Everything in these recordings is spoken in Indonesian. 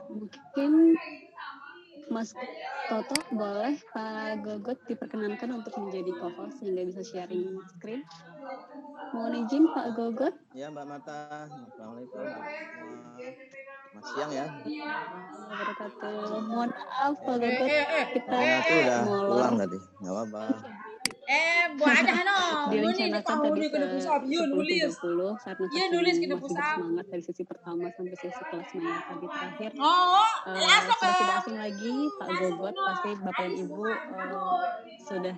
Mungkin Mas Toto boleh Pak Gogot diperkenankan untuk menjadi co-host sehingga bisa sharing screen. Mohon izin Pak Gogot. Ya Mbak Marta, Assalamualaikum semua. Selamat siang ya. Mohon maaf Pak Gogot, kita Aku udah molor. pulang tadi, nggak apa-apa. Buat no. Direncanakan tadi ke 10.30 karena masih bersemangat dari sesi pertama sampai sesi kelas main tadi terakhir. Sudah tidak asing lagi Pak Gogot, pasti Bapak dan Ibu sudah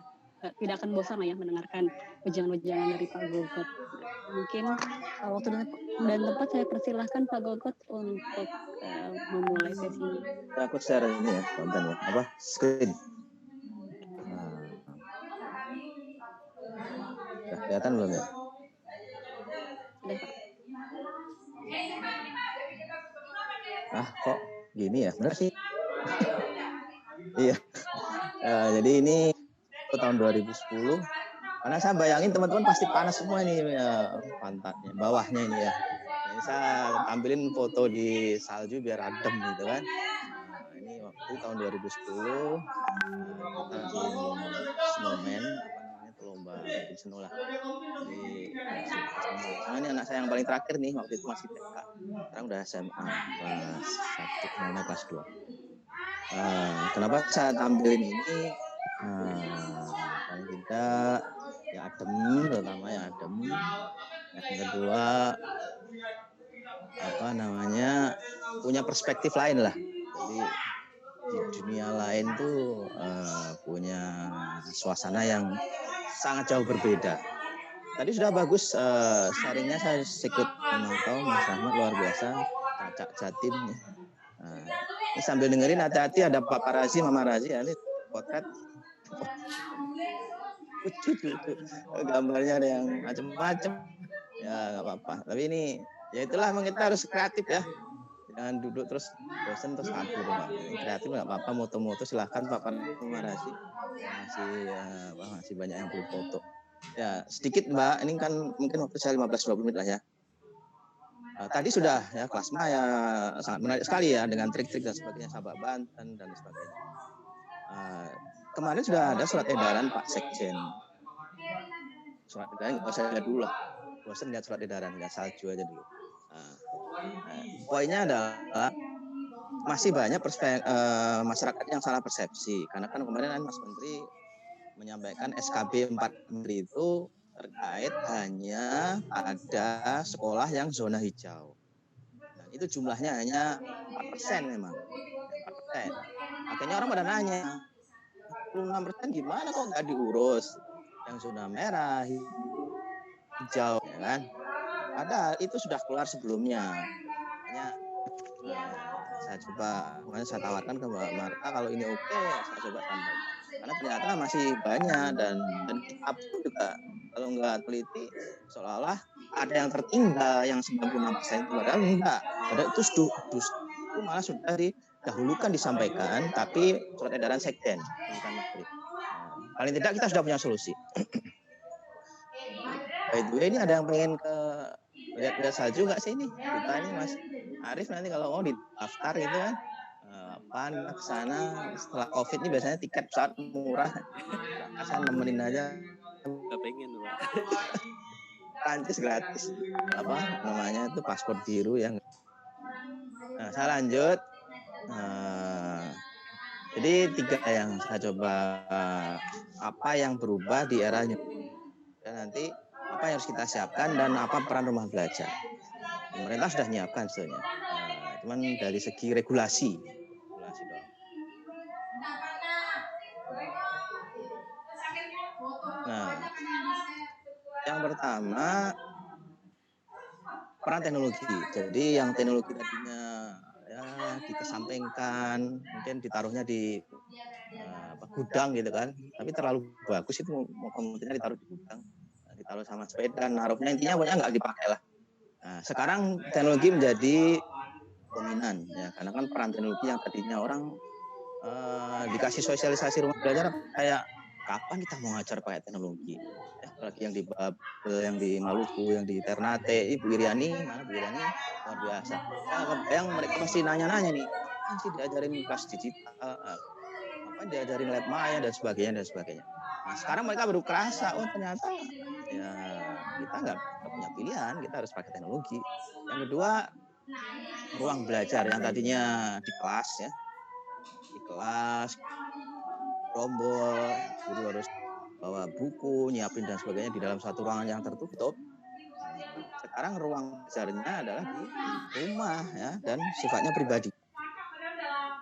tidak akan bosan ya mendengarkan ujangan-ujangan dari Pak Gogot. Mungkin waktu dan tempat saya persilahkan Pak Gogot untuk memulai sesi ini. Aku share ini ya konten ya, apa screen. Udah kelihatan belum ya? Kok gini ya? Bener sih. Iya. Jadi ini tahun 2010. Karena saya bayangin teman-teman pasti panas semua ini pantatnya, bawahnya ini ya. Ini saya tampilin foto di salju biar adem gitu kan. Ini waktu tahun 2010 kita bikin snowman, lomba bikin snow lah. Jadi ini anak saya yang paling terakhir nih, waktu itu masih TK. Sekarang udah SMA kelas 1, naik kelas 2. Kenapa saya tampilin ini? Paling tidak ya adem, terutama ya adem. Yang kedua punya perspektif lain lah. Jadi di dunia lain tuh punya suasana yang sangat jauh berbeda. Tadi sudah bagus sharingnya, saya ikut memantau Mas Rahmat luar biasa, Cacak Jatim. Ini sambil dengerin hati-hati ada Papa Razi, Mama Razi, ya, ini potret. Gambarnya ada yang macam-macam. Ya nggak apa-apa. Tapi ini ya itulah, memang kita harus kreatif ya. Jangan duduk terus bosan terus aduh. Kreatif nggak apa-apa, moto-moto silahkan Papa Razi. Masih banyak yang belum foto. Ya sedikit Mbak, ini kan mungkin waktu saya 15-20 menit lah ya. Tadi sudah ya kelas Maya sangat menarik sekali ya dengan trik-trik dan sebagainya, Sabak Banten dan sebagainya. Kemarin sudah ada surat edaran Pak Sekjen. Surat edaran nggak usah lihat dulu lah. Bosan lihat surat edaran, lihat salju aja dulu. Poinnya adalah masih banyak masyarakat yang salah persepsi. Karena kan kemarin Mas Menteri menyampaikan SKB 4 Menteri itu terkait hanya ada sekolah yang zona hijau. Dan itu jumlahnya hanya 4% memang. 4%. Akhirnya orang pada nanya, 26% gimana kok nggak diurus? Yang zona merah, hijau, ya kan? Padahal itu sudah keluar sebelumnya. Makanya saya tawarkan ke Mbak Marta, kalau ini oke, saya coba sampaikan. Karena ternyata masih banyak dan kita pun juga kalau nggak teliti seolah-olah ada yang tertinggal yang 96% itu, padahal enggak. Padahal itu malah sudah didahulukan disampaikan, tapi surat edaran Sekjen bukan Menteri. Paling tidak kita sudah punya solusi. By the way, ini ada yang pengen lihat salju nggak sih ini? Kita ini Mas Arif nanti kalau mau didaftar gitu kan. Ke sana setelah COVID ini biasanya tiket pesawat murah. Saya nemenin aja. Nggak pengen Pak. Prancis gratis. Namanya itu paspor biru yang. Nah, saya lanjut. Jadi 3 yang saya coba apa yang berubah di era new, dan nanti apa yang harus kita siapkan dan apa peran rumah belajar. Pemerintah sudah menyiapkan sebetulnya. Cuman dari segi regulasi dong. Nah, yang pertama peran teknologi. Jadi yang teknologi tadinya ya dikesampingkan, mungkin ditaruhnya di gudang gitu kan. Tapi terlalu bagus itu mau komputernya ditaruh di gudang, ditaruh sama sepeda, naruhnya intinya pokoknya nggak dipakai lah. Nah, sekarang teknologi menjadi dominan ya, karena kan peran teknologi yang tadinya orang dikasih sosialisasi rumah belajar kayak kapan kita mau ngajar pakai teknologi? Ya, apalagi yang di Babel, yang di Maluku, yang di Ternate, Bu Iriani, mana Bu Iriani luar biasa. Ya, kebayang mereka pasti nanya-nanya nih, apa sih diajarin kelas digital, apa diajarin lab maya dan sebagainya. Nah, sekarang mereka baru kerasa, oh ternyata ya kita nggak punya pilihan, kita harus pakai teknologi. Yang kedua, ruang belajar yang tadinya di kelas ya, di kelas rombol, guru harus bawa buku, nyiapin dan sebagainya di dalam satu ruangan yang tertutup. Sekarang ruang belajarnya adalah di rumah ya, dan sifatnya pribadi.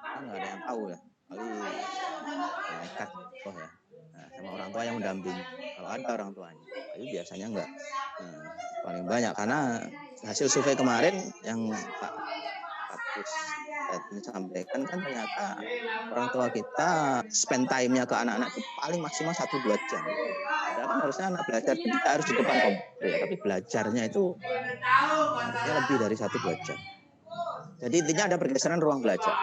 Kan nggak ada yang tahu ya, kali nekat ya. Nah, sama orang tua yang mendampingi. Kalau ada orang tuanya, tapi biasanya enggak. Nah, paling banyak karena hasil survei kemarin yang Pak Kapus sampaikan kan ternyata orang tua kita spend time-nya ke anak-anak itu paling maksimal 1-2 jam. Padahal kan harusnya anak belajar itu tidak harus di depan komputer ya, tapi belajarnya itu artinya lebih dari 1-2 jam. Jadi intinya ada pergeseran ruang belajar.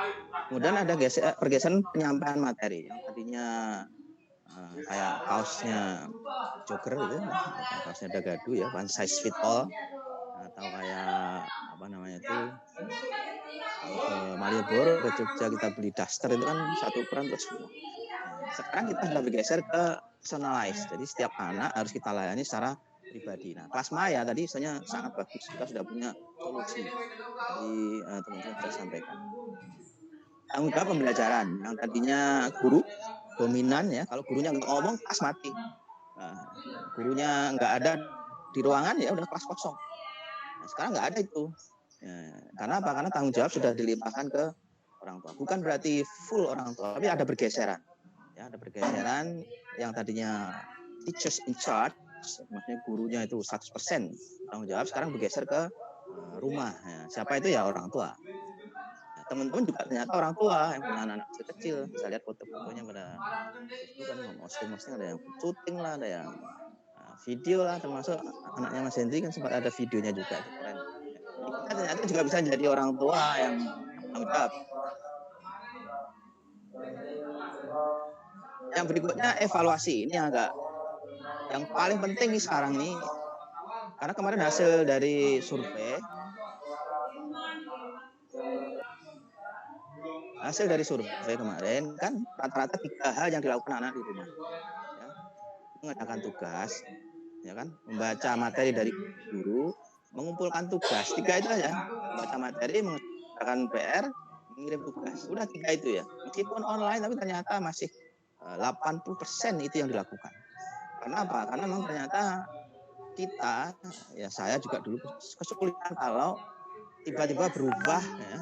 Kemudian ada pergeseran penyampaian materi yang tadinya kayak kaosnya jogger gitu, kaosnya Dagadu ya, one size fit all, atau kayak apa namanya itu, kalau ke Malioboro, ke Jogja kita beli daster itu kan satu ukuran untuk semua. Sekarang kita sudah bergeser ke personalized, jadi setiap anak harus kita layani secara pribadi. Nah, kelas maya tadi misalnya sangat bagus, kita sudah punya solusi. Jadi teman-teman sudah sampaikan. Tanggung jawab pembelajaran yang tadinya guru dominan ya, kalau gurunya nggak ngomong kelas mati. Nah, gurunya nggak ada di ruangan ya udah kelas kosong. Nah, sekarang nggak ada itu. Ya, karena apa? Karena tanggung jawab sudah dilimpahkan ke orang tua. Bukan berarti full orang tua, tapi ada pergeseran. Ya, ada pergeseran yang tadinya teachers in charge, maksudnya gurunya itu 100% tanggung jawab, sekarang bergeser ke rumah. Ya, siapa itu ya orang tua. Nah, teman-teman juga ternyata orang tua yang punya anak-anak kecil. Bisa lihat foto-fotonya pada Facebook kan, posting ada yang syuting lah, ada yang video lah, termasuk anaknya Mas Hendri kan sempat ada videonya juga, itu keren. Kita ternyata juga bisa jadi orang tua yang tanggung jawab. Yang berikutnya evaluasi, ini agak yang paling penting nih sekarang nih, karena kemarin hasil dari survei kemarin kan rata-rata 3 hal yang dilakukan anak di rumah ya, mengerjakan tugas ya kan, membaca materi dari guru, mengumpulkan tugas, 3 itu aja, membaca materi, mengerjakan PR, mengirim tugas, udah 3 itu ya. Meskipun online tapi ternyata masih 80% itu yang dilakukan. Karena apa? Karena memang ternyata kita, ya saya juga dulu kesulitan kalau tiba-tiba berubah ya,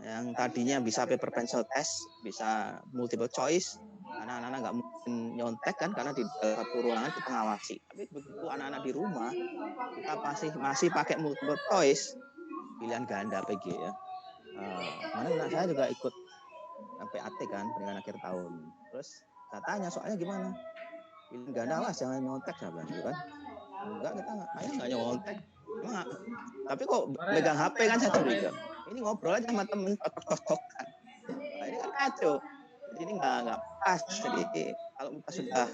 yang tadinya bisa paper pencil test, bisa multiple choice, anak-anak nggak mungkin nyontek kan, karena di satu ruangan kita ngawasi. Tapi begitu anak-anak di rumah, kita masih pakai multiple choice, pilihan ganda PG ya. Kemarin anak saya juga ikut PAT kan, pendidikan akhir tahun. Terus saya tanya soalnya gimana? Pilihan ganda, awas jangan nyontek, saya bilang gitu kan. Enggak, kita nggak nyontek. Emang, tapi kok megang HP kan, saya curiga. Ini ngobrol aja sama temen, cocok-cocokan. Nah, ini kan kacau. Jadi ini nggak pas. Jadi kalau kita sudah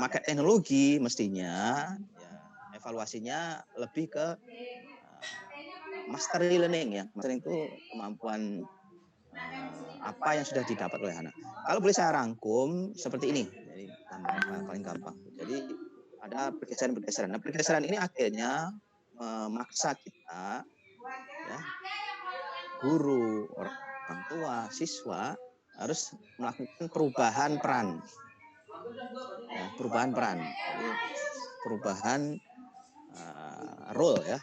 pakai teknologi, mestinya ya, evaluasinya lebih ke mastery learning ya. Mastery itu kemampuan apa yang sudah didapat oleh anak. Kalau boleh saya rangkum seperti ini, jadi paling gampang. Jadi ada pergeseran-pergeseran. Nah, pergeseran ini akhirnya memaksa kita, ya, guru, orang tua, siswa harus melakukan perubahan peran. Ya, perubahan peran. Jadi, perubahan role ya,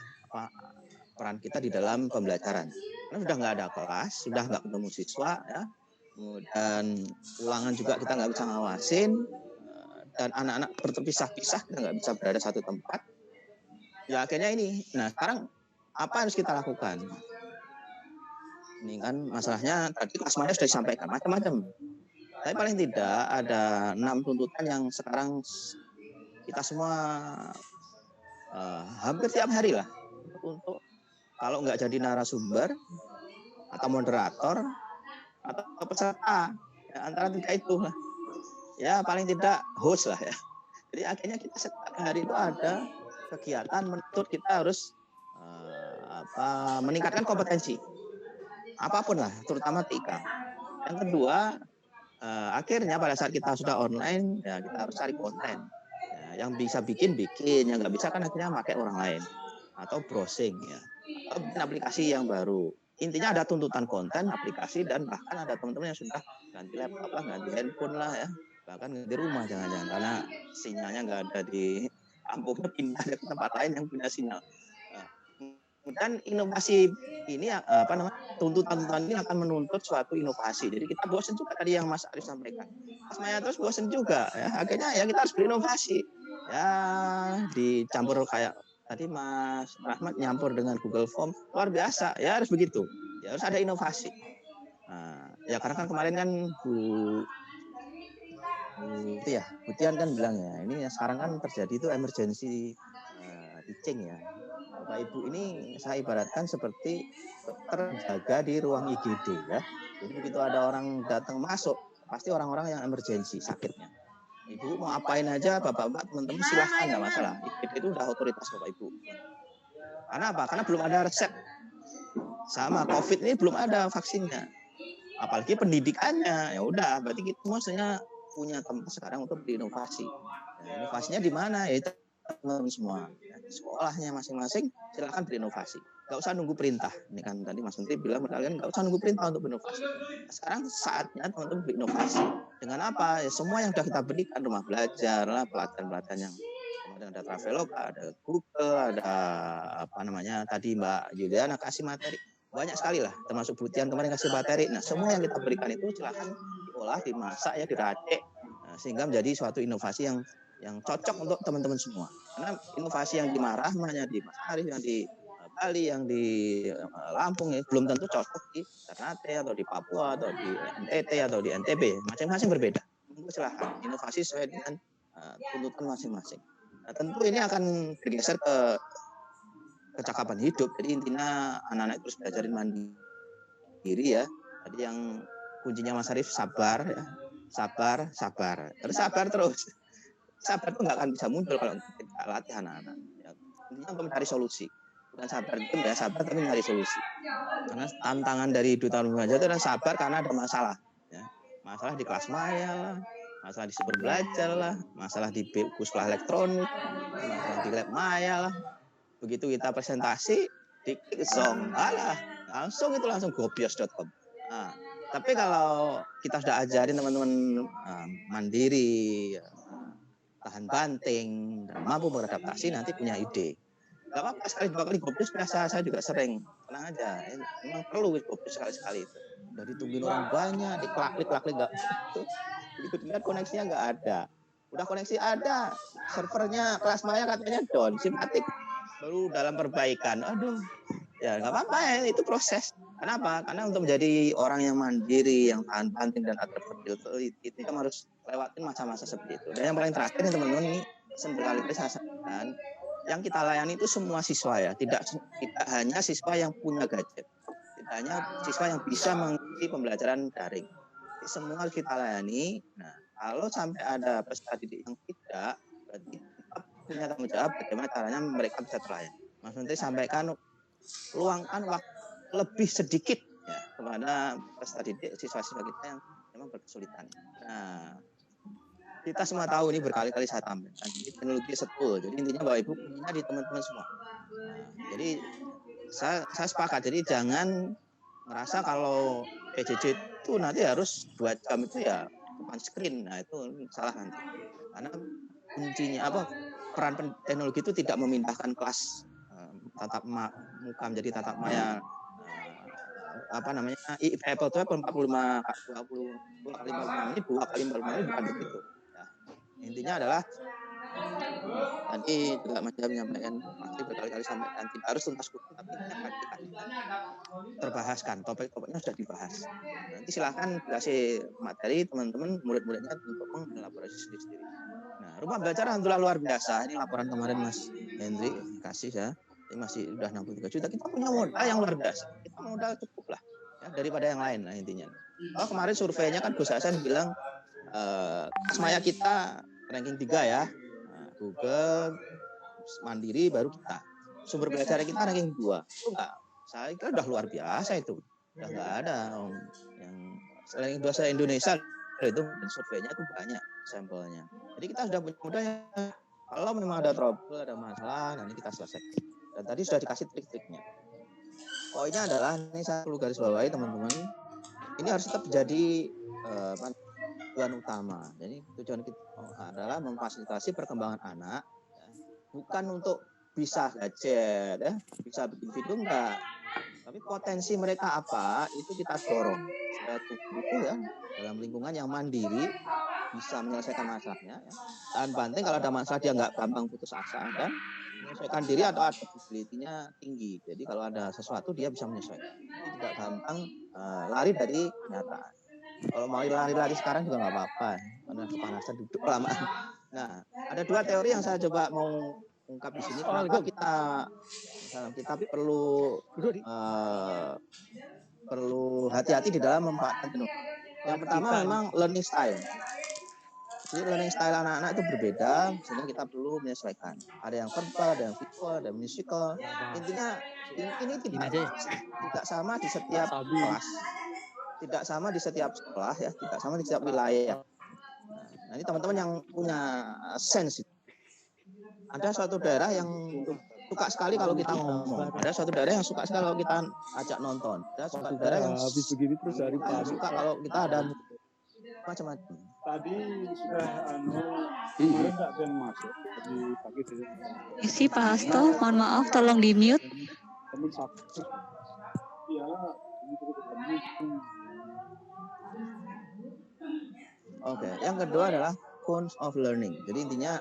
peran kita di dalam pembelajaran. Karena sudah nggak ada kelas, sudah nggak ketemu siswa ya. Kemudian ulangan juga kita nggak bisa ngawasin, dan anak-anak berpisah-pisah, kita nggak bisa berada satu tempat. Ya akhirnya ini. Nah sekarang apa yang harus kita lakukan? Ini kan masalahnya tadi Mas Maya sudah disampaikan macam-macam. Tapi paling tidak ada 6 tuntutan yang sekarang kita semua hampir tiap hari lah untuk, kalau nggak jadi narasumber atau moderator atau peserta, Ya, antara 3 itu lah. Ya paling tidak host lah ya. Jadi akhirnya kita setiap hari itu ada kegiatan menuntut kita harus meningkatkan kompetensi apapun lah, terutama TIKA. Yang kedua, akhirnya pada saat kita sudah online, ya kita harus cari konten. Ya, yang bisa bikin, yang nggak bisa kan akhirnya pakai orang lain atau browsing ya, atau bikin aplikasi yang baru. Intinya ada tuntutan konten, aplikasi, dan bahkan ada teman-teman yang sudah ganti laptop lah, ganti handphone lah ya, bahkan di rumah jangan-jangan karena sinyalnya nggak ada di kampung, pindah ke tempat lain yang punya sinyal. Dan inovasi ini tuntutan ini akan menuntut suatu inovasi. Jadi kita bosan juga tadi yang Mas Arif sampaikan. Mas Maya terus bosan juga ya. Akhirnya ya kita harus berinovasi. Ya dicampur kayak tadi Mas Rahmat nyampur dengan Google Form, luar biasa. Ya harus begitu. Ya harus ada inovasi. Nah, ya karena kan kemarin kan Bu Tian kan bilang ya, ini sekarang kan terjadi itu emergency teaching ya. Bapak Ibu ini saya ibaratkan seperti terjaga di ruang IGD ya. Jadi begitu ada orang datang masuk, pasti orang-orang yang emergensi sakitnya. Ibu mau apain aja, bapak-bapak, teman-teman silahkan, nggak masalah. IGD itu udah otoritas Bapak Ibu. Karena apa? Karena belum ada resep. Sama COVID ini belum ada vaksinnya. Apalagi pendidikannya, ya udah. Berarti kita maksudnya punya tempat sekarang untuk berinovasi. Nah, inovasinya di mana? Ya itu teman-teman semua. Sekolahnya masing-masing silakan berinovasi. Nggak usah nunggu perintah. Ini kan tadi Mas Menteri bilang kalian nggak usah nunggu perintah untuk berinovasi. Sekarang saatnya teman-teman berinovasi. Dengan apa? Ya, semua yang sudah kita berikan, rumah belajar lah, pelatihan-pelatihan yang kemudian ada Traveloka, ada Google, ada tadi Mbak Juliana kasih materi. Banyak sekali lah, termasuk Butian kemarin kasih materi. Nah, semua yang kita berikan itu silakan diolah, dimasak ya, diracik, sehingga menjadi suatu inovasi yang cocok untuk teman-teman semua. Karena inovasi yang di Marahmanya, di Mas Arif, yang di Bali, yang di Lampung ya, belum tentu cocok di Ternate atau di Papua atau di NTT atau di NTB. Masing-masing berbeda. Silahkan inovasi sesuai dengan tuntutan masing-masing. Nah, tentu ini akan bergeser ke kecakapan hidup. Jadi intinya anak-anak terus belajarin mandiri ya. Tadi yang kuncinya Mas Arif sabar ya. Sabar. Terus sabar terus. Sabar itu nggak akan bisa muncul kalau kita latih anak-anak. Ya, intinya untuk mencari solusi. Bukan sabar itu ya, sabar tapi mencari solusi. Karena tantangan dari duta remaja itu adalah sabar karena ada masalah. Ya. Masalah di kelas maya lah, masalah di super belajar lah, masalah di buku sekolah elektronik, masalah di lab maya lah. Begitu kita presentasi, diklik zong, langsung gobios.com. Nah, tapi kalau kita sudah ajarin teman-teman mandiri, tahan banting, dan mampu beradaptasi, nanti punya ide. Gak apa-apa sekali 2 kali gobios biasa, saya juga sering. Tenang aja, memang perlu gobios sekali-sekali itu. Udah ditungguin orang banyak, diklik nggak itu. Begitu dilihat koneksinya nggak ada. Udah koneksi ada, servernya kelas maya katanya down, simpatik. Baru dalam perbaikan, aduh, ya nggak apa-apa ya, itu proses. Kenapa? Karena untuk menjadi orang yang mandiri, yang tahan banting dan adaptable itu kan harus lewatin masa-masa seperti itu. Dan yang paling terakhir nih teman-teman, ini berkali-kali saya sampaikan, yang kita layani itu semua siswa ya, tidak hanya siswa yang punya gadget, tidak hanya siswa yang bisa mengikuti pembelajaran daring. Jadi semua harus kita layani. Nah, kalau sampai ada peserta didik yang tidak, berarti kita punya tanggung jawab bagaimana caranya mereka bisa terlayani. Mas Menteri sampaikan, luangkan waktu lebih sedikit ya kepada peserta didik, siswa-siswa kita yang memang berkesulitan. Nah, kita semua tahu ini berkali-kali saya tampilkan, ini teknologi setul. Jadi intinya Bapak Ibu punya di teman-teman semua. Nah, jadi saya sepakat. Jadi jangan merasa kalau PJJ itu nanti harus 2 jam itu ya depan screen. Nah itu salah nanti. Karena kuncinya peran teknologi itu tidak memindahkan kelas tatap muka menjadi tatap maya Apple 45 20 kali 45 menit, 2 kali 45 menit, bukan begitu. Ya. Intinya adalah tadi juga Mas Jam menyampaikan, masih berkali-kali sampaikan, tidak harus tuntas kutu, tapi terbahaskan, topik-topiknya sudah dibahas. Nanti silahkan kasih materi teman-teman, murid-muridnya untuk mengelaborasi sendiri-sendiri. Nah, rumah belajar alhamdulillah luar biasa. Ini laporan kemarin Mas Hendri kasih ya. Ini masih udah 63 juta. Kita punya modal yang luar biasa. Kita modal cukup lah. Ya, daripada yang lain. Nah, intinya. Kalau kemarin surveinya kan Gus Hasan bilang Maya kita ranking 3 ya. Nah, Google, Mandiri, baru kita. Sumber belajar kita ranking 2. Itu enggak. Saya kira udah luar biasa itu. Udah enggak ada yang ranking 2 se-Indonesia itu, dan surveinya itu banyak sampelnya. Jadi kita sudah punya ya, kalau memang ada trouble, ada masalah, nanti kita selesaikan. Dan tadi sudah dikasih trik-triknya. Poinnya adalah, ini saya perlu garis bawahi teman-teman, ini harus tetap jadi tujuan utama. Jadi tujuan kita adalah memfasilitasi perkembangan anak, ya. Bukan untuk bisa gadget, ya, bisa bikin video enggak. Tapi potensi mereka apa, itu kita dorong. Supaya tumbuh ya, dalam lingkungan yang mandiri, bisa menyelesaikan masalahnya. Ya. Dan penting kalau ada masalah dia nggak gampang putus asa dan menyesuaikan diri atau adaptability-nya tinggi. Jadi kalau ada sesuatu dia bisa menyesuaikan. Jadi tidak gampang lari dari kenyataan. Kalau mau lari-lari sekarang juga nggak apa-apa, karena kepanasan duduk kelamaan. Nah, ada 2 teori yang saya coba mau ungkap di sini. Kenapa kita dalam kitab perlu hati-hati di dalam memanfaatkan teknologi. Yang pertama memang learning style. Jadi learning style anak-anak itu berbeda, sehingga kita perlu menyesuaikan. Ada yang verbal, ada yang visual, ada yang musical. Intinya ini tidak sama di setiap kelas, tidak sama di setiap sekolah ya, tidak sama di setiap wilayah. Nah, ini teman-teman yang punya sense. Ada suatu daerah yang suka sekali kalau kita ngomong, ada suatu daerah yang suka sekali kalau kita ajak nonton, ada suatu daerah yang suka kalau kita ada macam-macam. Tadi sudah kemarin nggak ada yang masuk di pagi itu. Isi Pak Hasto, mohon maaf tolong di mute. Teman satu. Ya, Oke, yang kedua adalah forms of learning. Jadi intinya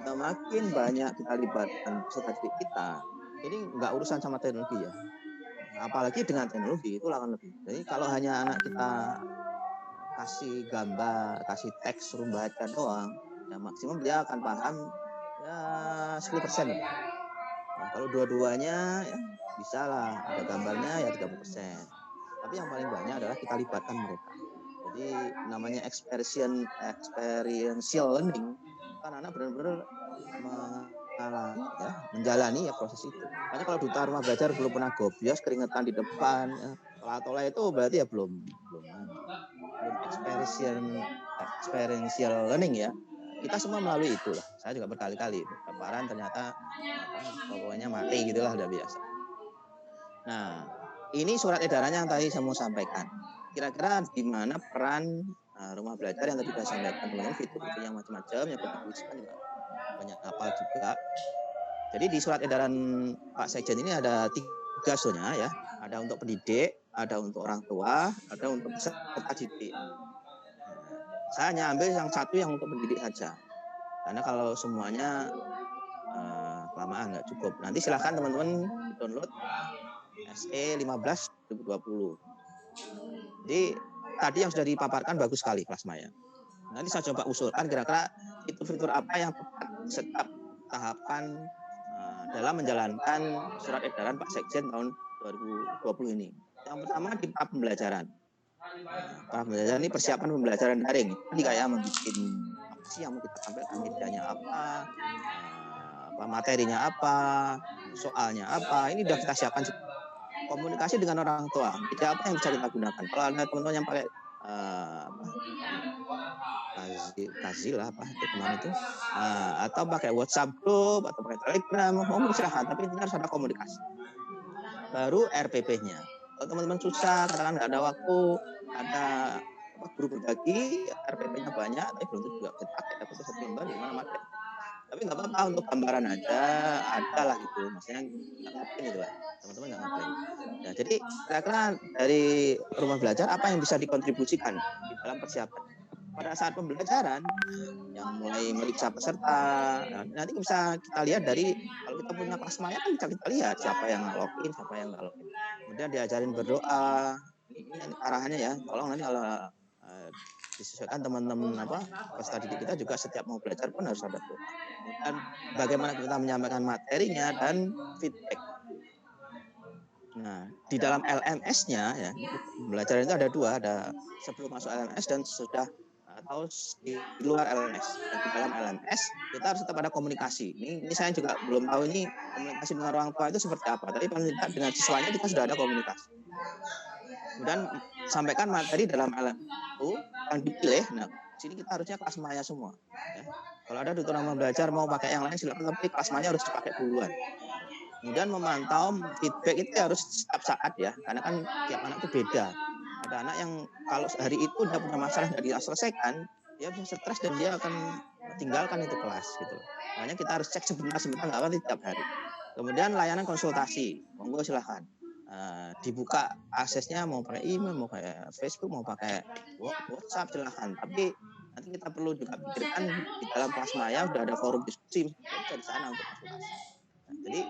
semakin banyak kita libatkan peserta didik kita, ini nggak urusan sama teknologi ya. Apalagi dengan teknologi itu akan lebih. Jadi kalau hanya anak kita kasih gambar, kasih teks, suruh baca doang, ya maksimum dia akan paham ya 10%. Nah, kalau dua-duanya ya bisa lah, ada gambarnya ya 30%. Tapi yang paling banyak adalah kita libatkan mereka. Jadi namanya experiential learning, kan anak benar-benar menjalani ya proses itu. Makanya kalau duta rumah belajar belum pernah gobios, keringetan di depan, ya, tola-tola itu berarti ya belum experiential learning ya. Kita semua melalui itu lah. Saya juga berkali-kali paparan ternyata pokoknya mati gitulah, udah biasa. Nah, ini surat edarannya yang tadi saya mau sampaikan. Kira-kira di mana peran rumah belajar yang tadi saya sampaikan, teman-teman, fitur-fitur yang macam-macam, yang berfungsikan juga banyak hafal juga. Jadi di surat edaran Pak Sekjen ini ada 3 zona ya. Ada untuk pendidik, ada untuk orang tua, ada untuk peserta didik. Saya hanya ambil yang satu yang untuk pendidik saja. Karena kalau semuanya kelamaan nggak cukup. Nanti silahkan teman-teman download SE 15 2020. Jadi tadi yang sudah dipaparkan bagus sekali kelas Maya. Nanti saya coba usulkan kira-kira fitur-fitur apa yang tepat setiap tahapan dalam menjalankan surat edaran Pak Sekjen tahun 2020 ini. Yang pertama di tahap pembelajaran. Tahap pembelajaran ini persiapan pembelajaran daring. Jadi kayak membuat apa sih yang mau kita sampaikan, medianya apa, materinya apa, soalnya apa. Ini sudah kita siapkan. Komunikasi dengan orang tua, tidak apa yang bisa kita gunakan. Kalau ada teman-teman yang pakai Kazil apa itu kemarin itu, atau pakai WhatsApp group atau pakai Telegram, mau silahkan, tapi intinya harus ada komunikasi. Baru RPP-nya. Kalau teman-teman susah, katakan nggak ada waktu, ada guru berbagi, RPP-nya banyak, tapi belum tentu juga bisa pakai, tapi satu lembar di mana pakai. Tapi nggak apa-apa, untuk gambaran aja, ada lah gitu. Maksudnya nggak ngeprint gitu lah, teman-teman nggak ngeprint. Nah, jadi kira-kira dari rumah belajar apa yang bisa dikontribusikan di dalam persiapan pada saat pembelajaran, yang mulai meriksa peserta. Nah, nanti bisa kita lihat dari, kalau kita punya kelas Maya kan bisa kita lihat siapa yang login, siapa yang nggak login. Kemudian diajarin berdoa. Ini arahannya ya, tolong nanti kalau disesuaikan teman-teman peserta didik kita juga setiap mau belajar pun harus ada doa. Dan bagaimana kita menyampaikan materinya dan feedback. Nah, di dalam LMS-nya ya, pembelajaran itu ada dua, ada sebelum masuk LMS dan sudah atau di luar LMS. Dan di dalam LMS kita harus tetap ada komunikasi. Ini saya juga belum tahu ini komunikasi dengan orang tua itu seperti apa. Tapi paling tidak dengan siswanya kita sudah ada komunikasi. Kemudian sampaikan materi dalam LMS itu yang dipilih. Nah, sini kita harusnya kelas maya semua. Ya. Kalau ada tutor nama belajar mau pakai yang lain silakan, tapi kelas maya harus dipakai duluan. Kemudian memantau feedback itu harus setiap saat ya, karena kan tiap anak itu beda. Ada anak yang kalau hari itu dia punya masalah nggak diselesaikan, dia bisa stres dan dia akan tinggalkan itu kelas gitu. Makanya kita harus cek sebentar nggak apa tiap hari. Kemudian layanan konsultasi, monggo silahkan. Dibuka aksesnya mau pakai email, mau pakai Facebook, mau pakai WhatsApp silahkan. Tapi nanti kita perlu juga pikirkan di dalam kelas maya sudah ada forum diskusi bisa di sana untuk konsultasi. Jadi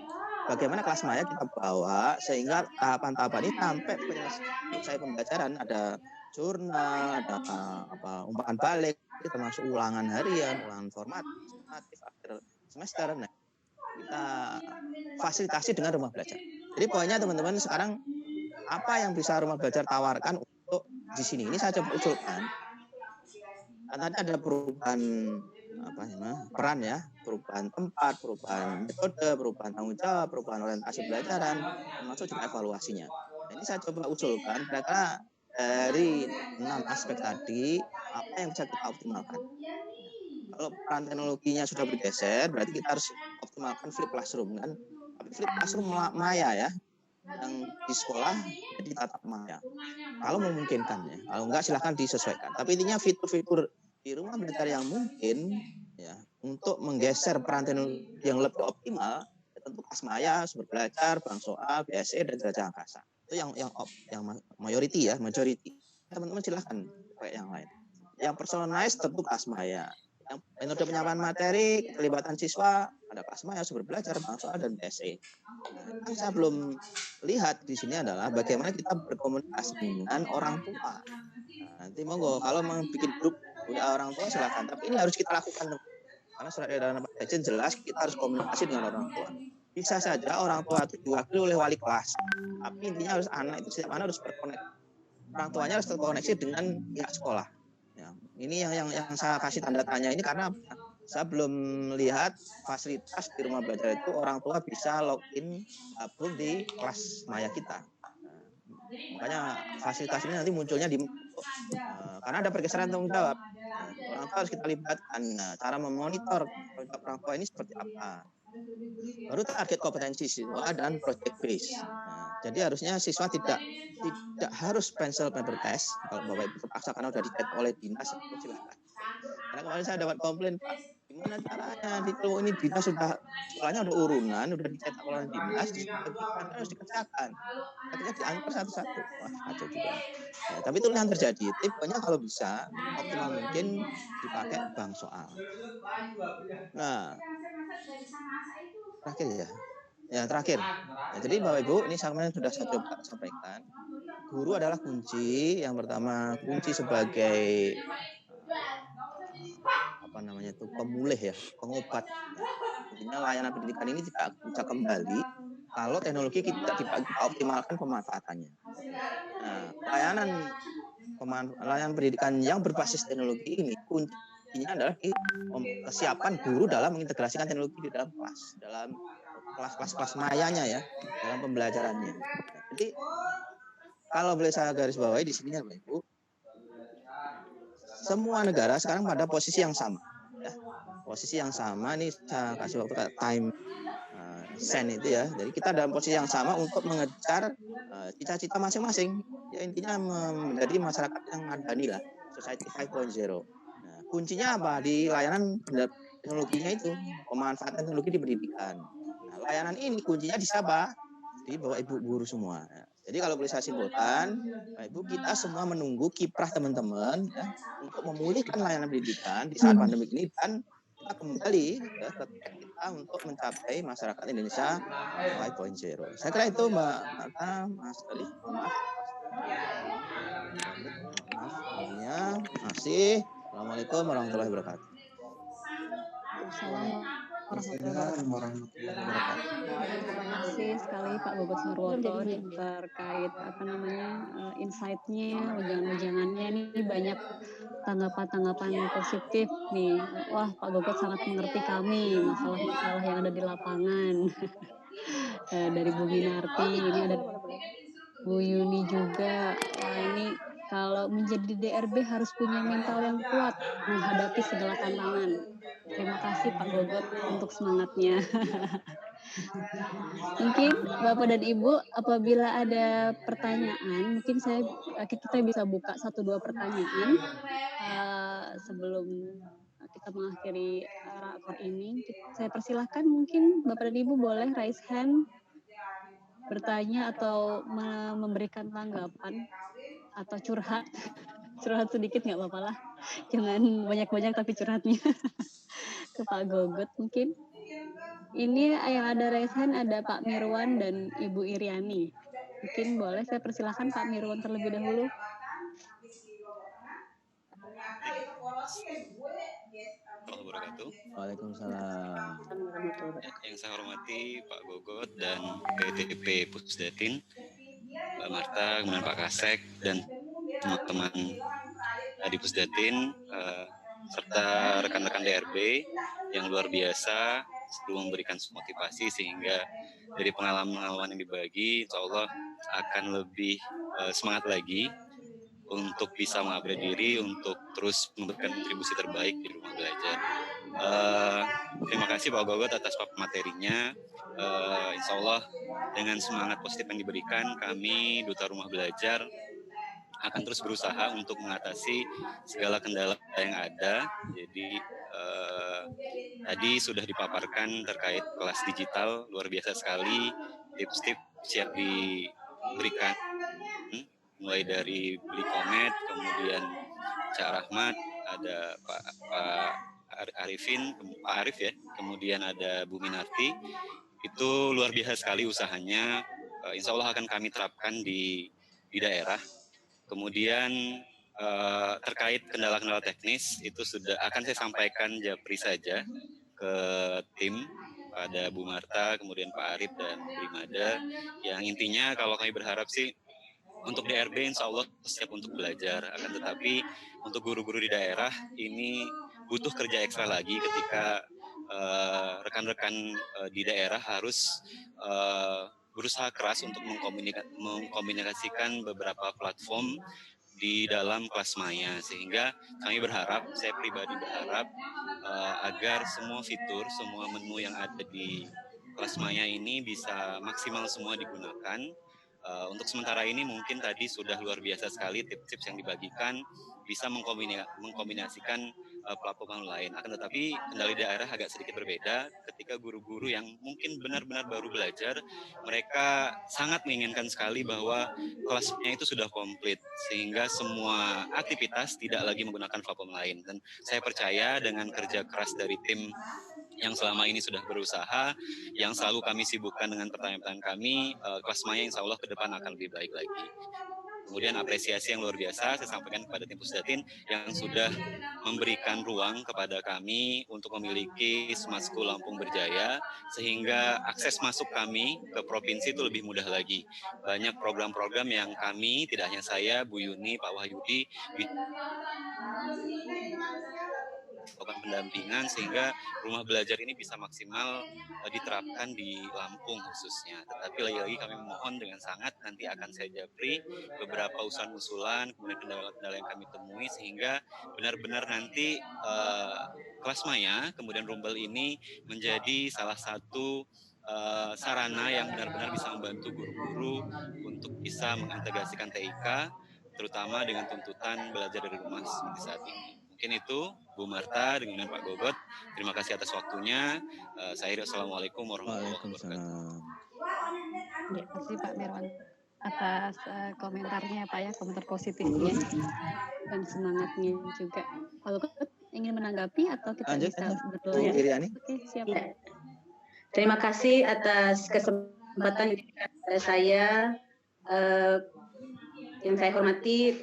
bagaimana kelas maya kita bawa sehingga tahapan-tahapan ini sampai selesai pembelajaran, ada jurnal, ada umpan balik, termasuk ulangan harian, ulangan formatif akhir semester. Nah, kita fasilitasi dengan rumah belajar. Jadi poinnya teman-teman sekarang apa yang bisa rumah belajar tawarkan untuk di sini? Ini saya coba usulkan. Nanti ada perubahan peran ya, perubahan tempat, perubahan metode, perubahan tanggung jawab, perubahan orientasi pelajaran, termasuk juga evaluasinya. Nah, ini saya coba usulkan kira-kira dari 6 aspek tadi apa yang bisa kita optimalkan. Kalau peran teknologinya sudah bergeser, berarti kita harus optimalkan flip classroom kan. Tapi flip classroom maya ya, yang di sekolah jadi tatap maya. Kalau memungkinkan ya, kalau enggak silahkan disesuaikan. Tapi intinya fitur-fitur di rumah belajar yang mungkin ya untuk menggeser peran teknologi yang lebih optimal ya, tentu kelas maya, sumber belajar, bank soal, BSE dan jelajah angkasa. Itu yang majority ya, majority. Teman-teman silahkan pakai yang lain. Yang personalized tentu kelas maya. Yang metode penyampaian materi, keterlibatan siswa, ada kelas maya, sumber belajar, bank soal dan BSE. Nah, yang saya belum lihat di sini adalah bagaimana kita berkomunikasi dengan orang tua. Nah, nanti monggo kalau mau bikin grup punya orang tua silakan, tapi ini harus kita lakukan karena surat edaran Pak Dirjen jelas kita harus komunikasi dengan orang tua. Bisa saja orang tua itu diwakili oleh wali kelas, tapi intinya harus anak itu setiap anak harus berkoneksi, orang tuanya harus terkoneksi dengan pihak sekolah. Ya, ini yang saya kasih tanda tanya ini karena saya belum lihat fasilitas di rumah belajar itu orang tua bisa login gabung di kelas maya kita. Makanya fasilitas ini nanti munculnya di karena ada pergeseran tanggung jawab. Orang tua harus kita libatkan. Cara memonitor orang tua ini seperti apa. Baru target kompetensi siswa dan project base. Jadi harusnya siswa tidak harus pencil paper test. Kalau Bapak Ibu terpaksa karena sudah dicetak oleh dinas, silakan. Karena kemarin saya dapat komplain, Pak, gimana caranya? Kalau ini dinas sudah sekolahnya udah urunan, udah dicetak oleh dinas, harus dikerjakan. Akhirnya diantar satu-satu. Wah, kacau juga. Ya, tapi itu yang terjadi. Tipenya kalau bisa optimal mungkin dipakai bank soal. Nah, terakhir ya. Ya terakhir. Ya, jadi Bapak Ibu, ini saya sudah saya coba sampaikan. Guru adalah kunci. Yang pertama kunci sebagai pemulih ya, pengobat. Ya. Intinya layanan pendidikan ini tidak bisa kembali kalau teknologi kita optimalkan pemanfaatannya. Nah, layanan pendidikan yang berbasis teknologi ini kuncinya adalah kesiapan guru dalam mengintegrasikan teknologi di dalam kelas, dalam kelas mayanya ya, dalam pembelajarannya. Jadi kalau boleh saya garis bawahi di sini ya Bapak Ibu, semua negara sekarang pada posisi yang sama. Ya. Posisi yang sama nih saya kasih waktu time sen itu ya. Jadi kita dalam posisi yang sama untuk mengejar cita-cita masing-masing. Ya intinya menjadi masyarakat yang madani lah, society 5.0. Nah, kuncinya apa? Di layanan teknologinya itu, pemanfaatan teknologi di pendidikan. Nah, layanan ini kuncinya di siapa? Di Bapak Ibu guru semua. Jadi kalau boleh saya simpulkan, Bapak Ibu kita semua menunggu kiprah teman-teman ya, untuk memulihkan layanan pendidikan di saat pandemi ini dan kita kembali ya, ke kita untuk mencapai masyarakat Indonesia 5.0. Saya kira itu Mbak Marta, Mas Ali. Maaf, masih. Assalamualaikum warahmatullahi wabarakatuh. Assalamualaikum warahmatullahi wabarakatuh. Terima kasih sekali Pak Gogot Sarwoto terkait insight-nya, ujangan-ujangannya ini banyak tanggapan-tanggapan positif nih. Wah, Pak Gogot sangat mengerti kami masalah-masalah yang ada di lapangan. Dari Bu Minarti, ini ada Bu Yuni juga. Wah, ini kalau menjadi DRB harus punya mental yang kuat menghadapi segala tantangan. Terima kasih Pak Gogot untuk semangatnya. Mungkin Bapak dan Ibu, apabila ada pertanyaan, mungkin kita bisa buka 1-2 pertanyaan sebelum kita mengakhiri rakor ini. Saya persilahkan, mungkin Bapak dan Ibu boleh raise hand, bertanya atau memberikan tanggapan atau curhat. Curhat sedikit nggak apa-apa lah, jangan banyak-banyak tapi curhatnya ke Pak Gogot mungkin. Ini yang ada raise hand ada Pak Mirwan dan Ibu Iriani. Mungkin boleh saya persilahkan Pak Mirwan terlebih dahulu. Waalaikumsalam. Yang saya hormati Pak Gogot dan PTP Pusdatin, Mbak Marta, kemudian Pak Kasek dan teman-teman di Pusdatin serta rekan-rekan DRB yang luar biasa selalu memberikan motivasi sehingga dari pengalaman-pengalaman yang dibagi insya Allah akan lebih semangat lagi untuk bisa mengupgrade diri untuk terus memberikan kontribusi terbaik di rumah belajar. Terima kasih Pak Gogot atas materinya. Insya Allah dengan semangat positif yang diberikan kami Duta Rumah Belajar akan terus berusaha untuk mengatasi segala kendala yang ada. Jadi tadi sudah dipaparkan terkait kelas digital, luar biasa sekali tips-tips yang diberikan, mulai dari beli komet, kemudian Cak Rahmat, ada Pak Arifin, Pak Arif ya, kemudian ada Bu Minarti. Itu luar biasa sekali usahanya. Insya Allah akan kami terapkan di daerah. Kemudian terkait kendala-kendala teknis itu sudah akan saya sampaikan japri saja ke tim pada Bu Marta, kemudian Pak Arif dan Bu Rimada. Yang intinya kalau kami berharap sih untuk DRB insya Allah siap untuk belajar. Akan tetapi untuk guru-guru di daerah ini butuh kerja ekstra lagi ketika rekan-rekan di daerah harus berusaha keras untuk mengkomunikasikan beberapa platform di dalam kelas maya, sehingga kami berharap, saya pribadi berharap agar semua fitur, semua menu yang ada di kelas maya ini bisa maksimal semua digunakan. Untuk sementara ini mungkin tadi sudah luar biasa sekali tips-tips yang dibagikan, bisa mengkombinasikan platform lain. Akan tetapi kendali daerah agak sedikit berbeda ketika guru-guru yang mungkin benar-benar baru belajar, mereka sangat menginginkan sekali bahwa kelasnya itu sudah komplit, sehingga semua aktivitas tidak lagi menggunakan platform lain. Dan saya percaya dengan kerja keras dari tim yang selama ini sudah berusaha, yang selalu kami sibukkan dengan pertanyaan-pertanyaan kami, kelas maya insya Allah ke depan akan lebih baik lagi. Kemudian apresiasi yang luar biasa saya sampaikan kepada tim Pusdatin yang sudah memberikan ruang kepada kami untuk memiliki Smart School Lampung Berjaya, sehingga akses masuk kami ke provinsi itu lebih mudah lagi. Banyak program-program yang kami, tidak hanya saya, Bu Yuni, Pak Wahyudi, melakukan pendampingan sehingga rumah belajar ini bisa maksimal diterapkan di Lampung khususnya. Tetapi lagi-lagi kami memohon dengan sangat, nanti akan saya japri beberapa usulan-usulan, kemudian kendala-kendala yang kami temui, sehingga benar-benar nanti kelas maya, kemudian Rumbel ini menjadi salah satu sarana yang benar-benar bisa membantu guru-guru untuk bisa mengintegrasikan TIK, terutama dengan tuntutan belajar dari rumah seperti saat ini. Mungkin itu Bu Marta dengan Pak Gogot. Terima kasih atas waktunya. Saya Assalamualaikum warahmatullahi wabarakatuh. Terima kasih Pak Mirwan atas komentarnya Pak ya, komentar positifnya dan semangatnya juga. Pak Gogot ingin menanggapi atau kita bisa bertanya? Oke, siap. Ya. Terima kasih atas kesempatan kepada saya. Yang saya hormati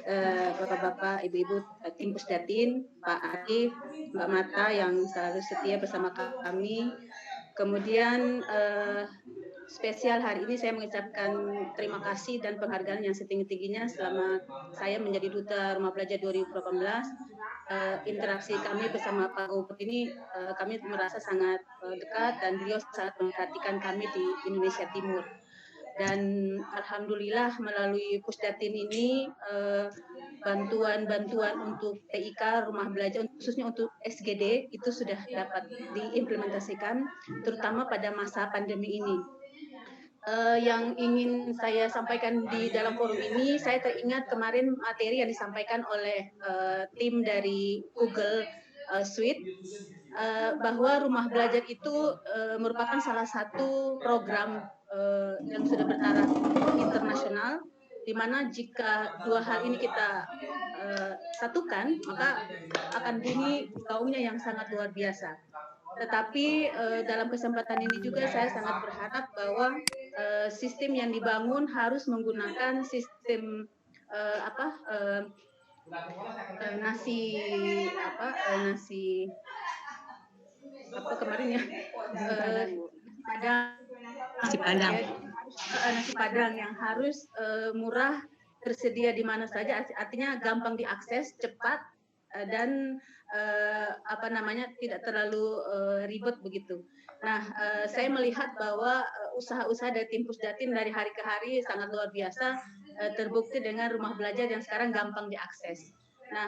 Bapak-Bapak, Ibu-Ibu tim Pusdatin, Pak Arif, Mbak Mata yang selalu setia bersama kami, Kemudian spesial hari ini saya mengucapkan terima kasih dan penghargaan yang setinggi-tingginya selama saya menjadi Duta Rumah Belajar 2018. Interaksi kami bersama Pak Gogod ini kami merasa sangat dekat dan beliau sangat memperhatikan kami di Indonesia Timur. Dan alhamdulillah melalui Pusdatin ini bantuan-bantuan untuk TIK rumah belajar khususnya untuk SGD itu sudah dapat diimplementasikan terutama pada masa pandemi ini. Yang ingin saya sampaikan di dalam forum ini, saya teringat kemarin materi yang disampaikan oleh tim dari Google Suite bahwa rumah belajar itu merupakan salah satu program yang sudah bertaraf internasional, di mana jika dua hal ini kita satukan, maka akan bunyi gaungnya yang sangat luar biasa. Tetapi dalam kesempatan ini juga saya sangat berharap bahwa sistem yang dibangun harus menggunakan sistem nasi padang yang harus murah, tersedia di mana saja, artinya gampang diakses, cepat dan tidak terlalu ribet begitu. Nah, saya melihat bahwa usaha-usaha dari tim Pusdatin dari hari ke hari sangat luar biasa, terbukti dengan rumah belajar yang sekarang gampang diakses. Nah,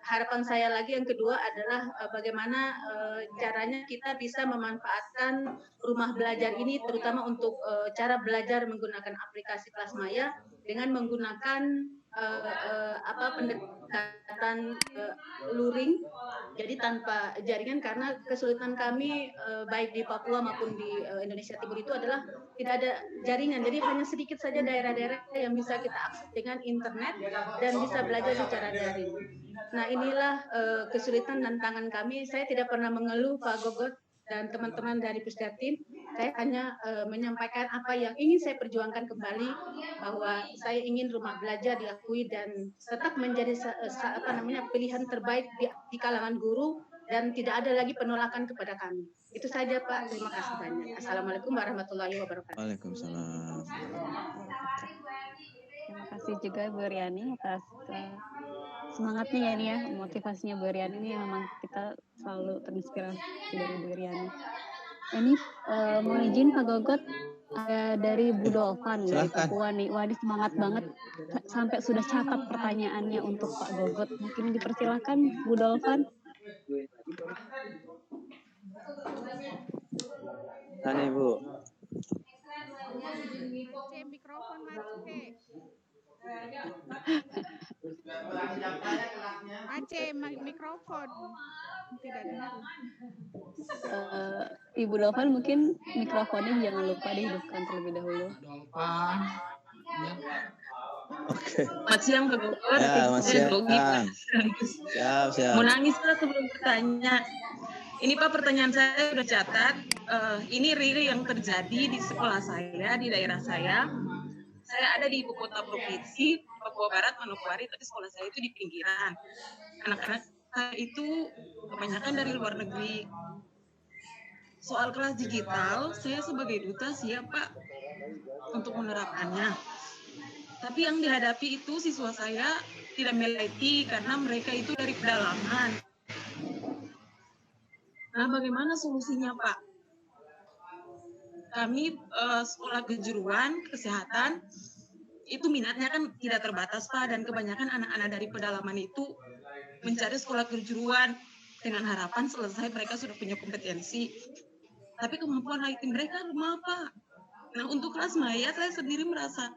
harapan saya lagi yang kedua adalah bagaimana caranya kita bisa memanfaatkan rumah belajar ini, terutama untuk cara belajar menggunakan aplikasi Kelasmaya dengan menggunakan pendekatan luring, jadi tanpa jaringan, karena kesulitan kami baik di Papua maupun di Indonesia Timur itu adalah tidak ada jaringan, jadi hanya sedikit saja daerah-daerah yang bisa kita akses dengan internet dan bisa belajar secara daring. Nah, inilah kesulitan dan tantangan kami. Saya tidak pernah mengeluh, Pak Gogod dan teman-teman dari Pusdatin. Saya hanya menyampaikan apa yang ingin saya perjuangkan kembali, bahwa saya ingin rumah belajar diakui dan tetap menjadi pilihan terbaik di kalangan guru dan tidak ada lagi penolakan kepada kami. Itu saja, Pak. Terima kasih banyak. Assalamualaikum warahmatullahi wabarakatuh. Waalaikumsalam. Terima kasih juga Bu Riani atas semangatnya ya ini ya, motivasinya Bu Riani ini memang kita selalu terinspirasi dari Bu Riani. Ini mau izin Pak Gogod, dari Bu Dolvan dari Papua nih. Wah, ini semangat banget sampai sudah catat pertanyaannya untuk Pak Gogod. Mungkin dipersilakan Bu Dolvan. Tanya Ibu. Mikrofon mati. Aceh mikrofon tidak dengar. Ibu Dolvan mungkin mikrofonnya jangan lupa dihidupkan terlebih dahulu. Oke. Selamat siang Pak Gogod. Ya, Mas siang. Siap. Mau nangis lah sebelum bertanya. Ini Pak, pertanyaan saya sudah catat. Ini real yang terjadi di sekolah saya, di daerah saya. Saya ada di ibu kota provinsi Papua Barat, Manokwari, tapi sekolah saya itu di pinggiran. Anak-anak saya itu kebanyakan dari luar negeri. Soal kelas digital, saya sebagai duta siap Pak untuk menerapkannya. Tapi yang dihadapi itu siswa saya tidak meliti karena mereka itu dari pedalaman. Nah, bagaimana solusinya Pak? Kami sekolah kejuruan kesehatan itu minatnya kan tidak terbatas Pak, dan kebanyakan anak-anak dari pedalaman itu mencari sekolah kejuruan dengan harapan selesai mereka sudah punya kompetensi. Tapi kemampuan IT mereka lemah Pak. Nah, untuk Kelasmaya saya sendiri merasa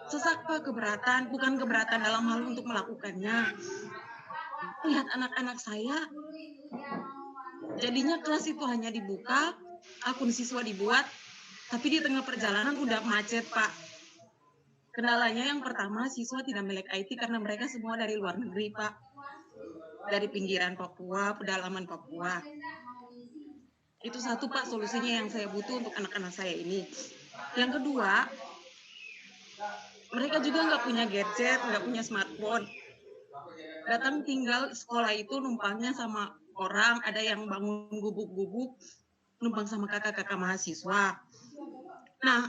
sesak Pak, keberatan, bukan keberatan dalam hal untuk melakukannya. Lihat anak-anak saya, jadinya kelas itu hanya dibuka, akun siswa dibuat, tapi di tengah perjalanan udah macet Pak. Kendalanya yang pertama, siswa tidak melek IT karena mereka semua dari luar negeri Pak. Dari pinggiran Papua, pedalaman Papua. Itu satu Pak solusinya yang saya butuh untuk anak-anak saya ini. Yang kedua, mereka juga nggak punya gadget, nggak punya smartphone. Datang tinggal sekolah itu numpangnya sama orang, ada yang bangun gubuk-gubuk. numpang sama kakak-kakak mahasiswa. Nah,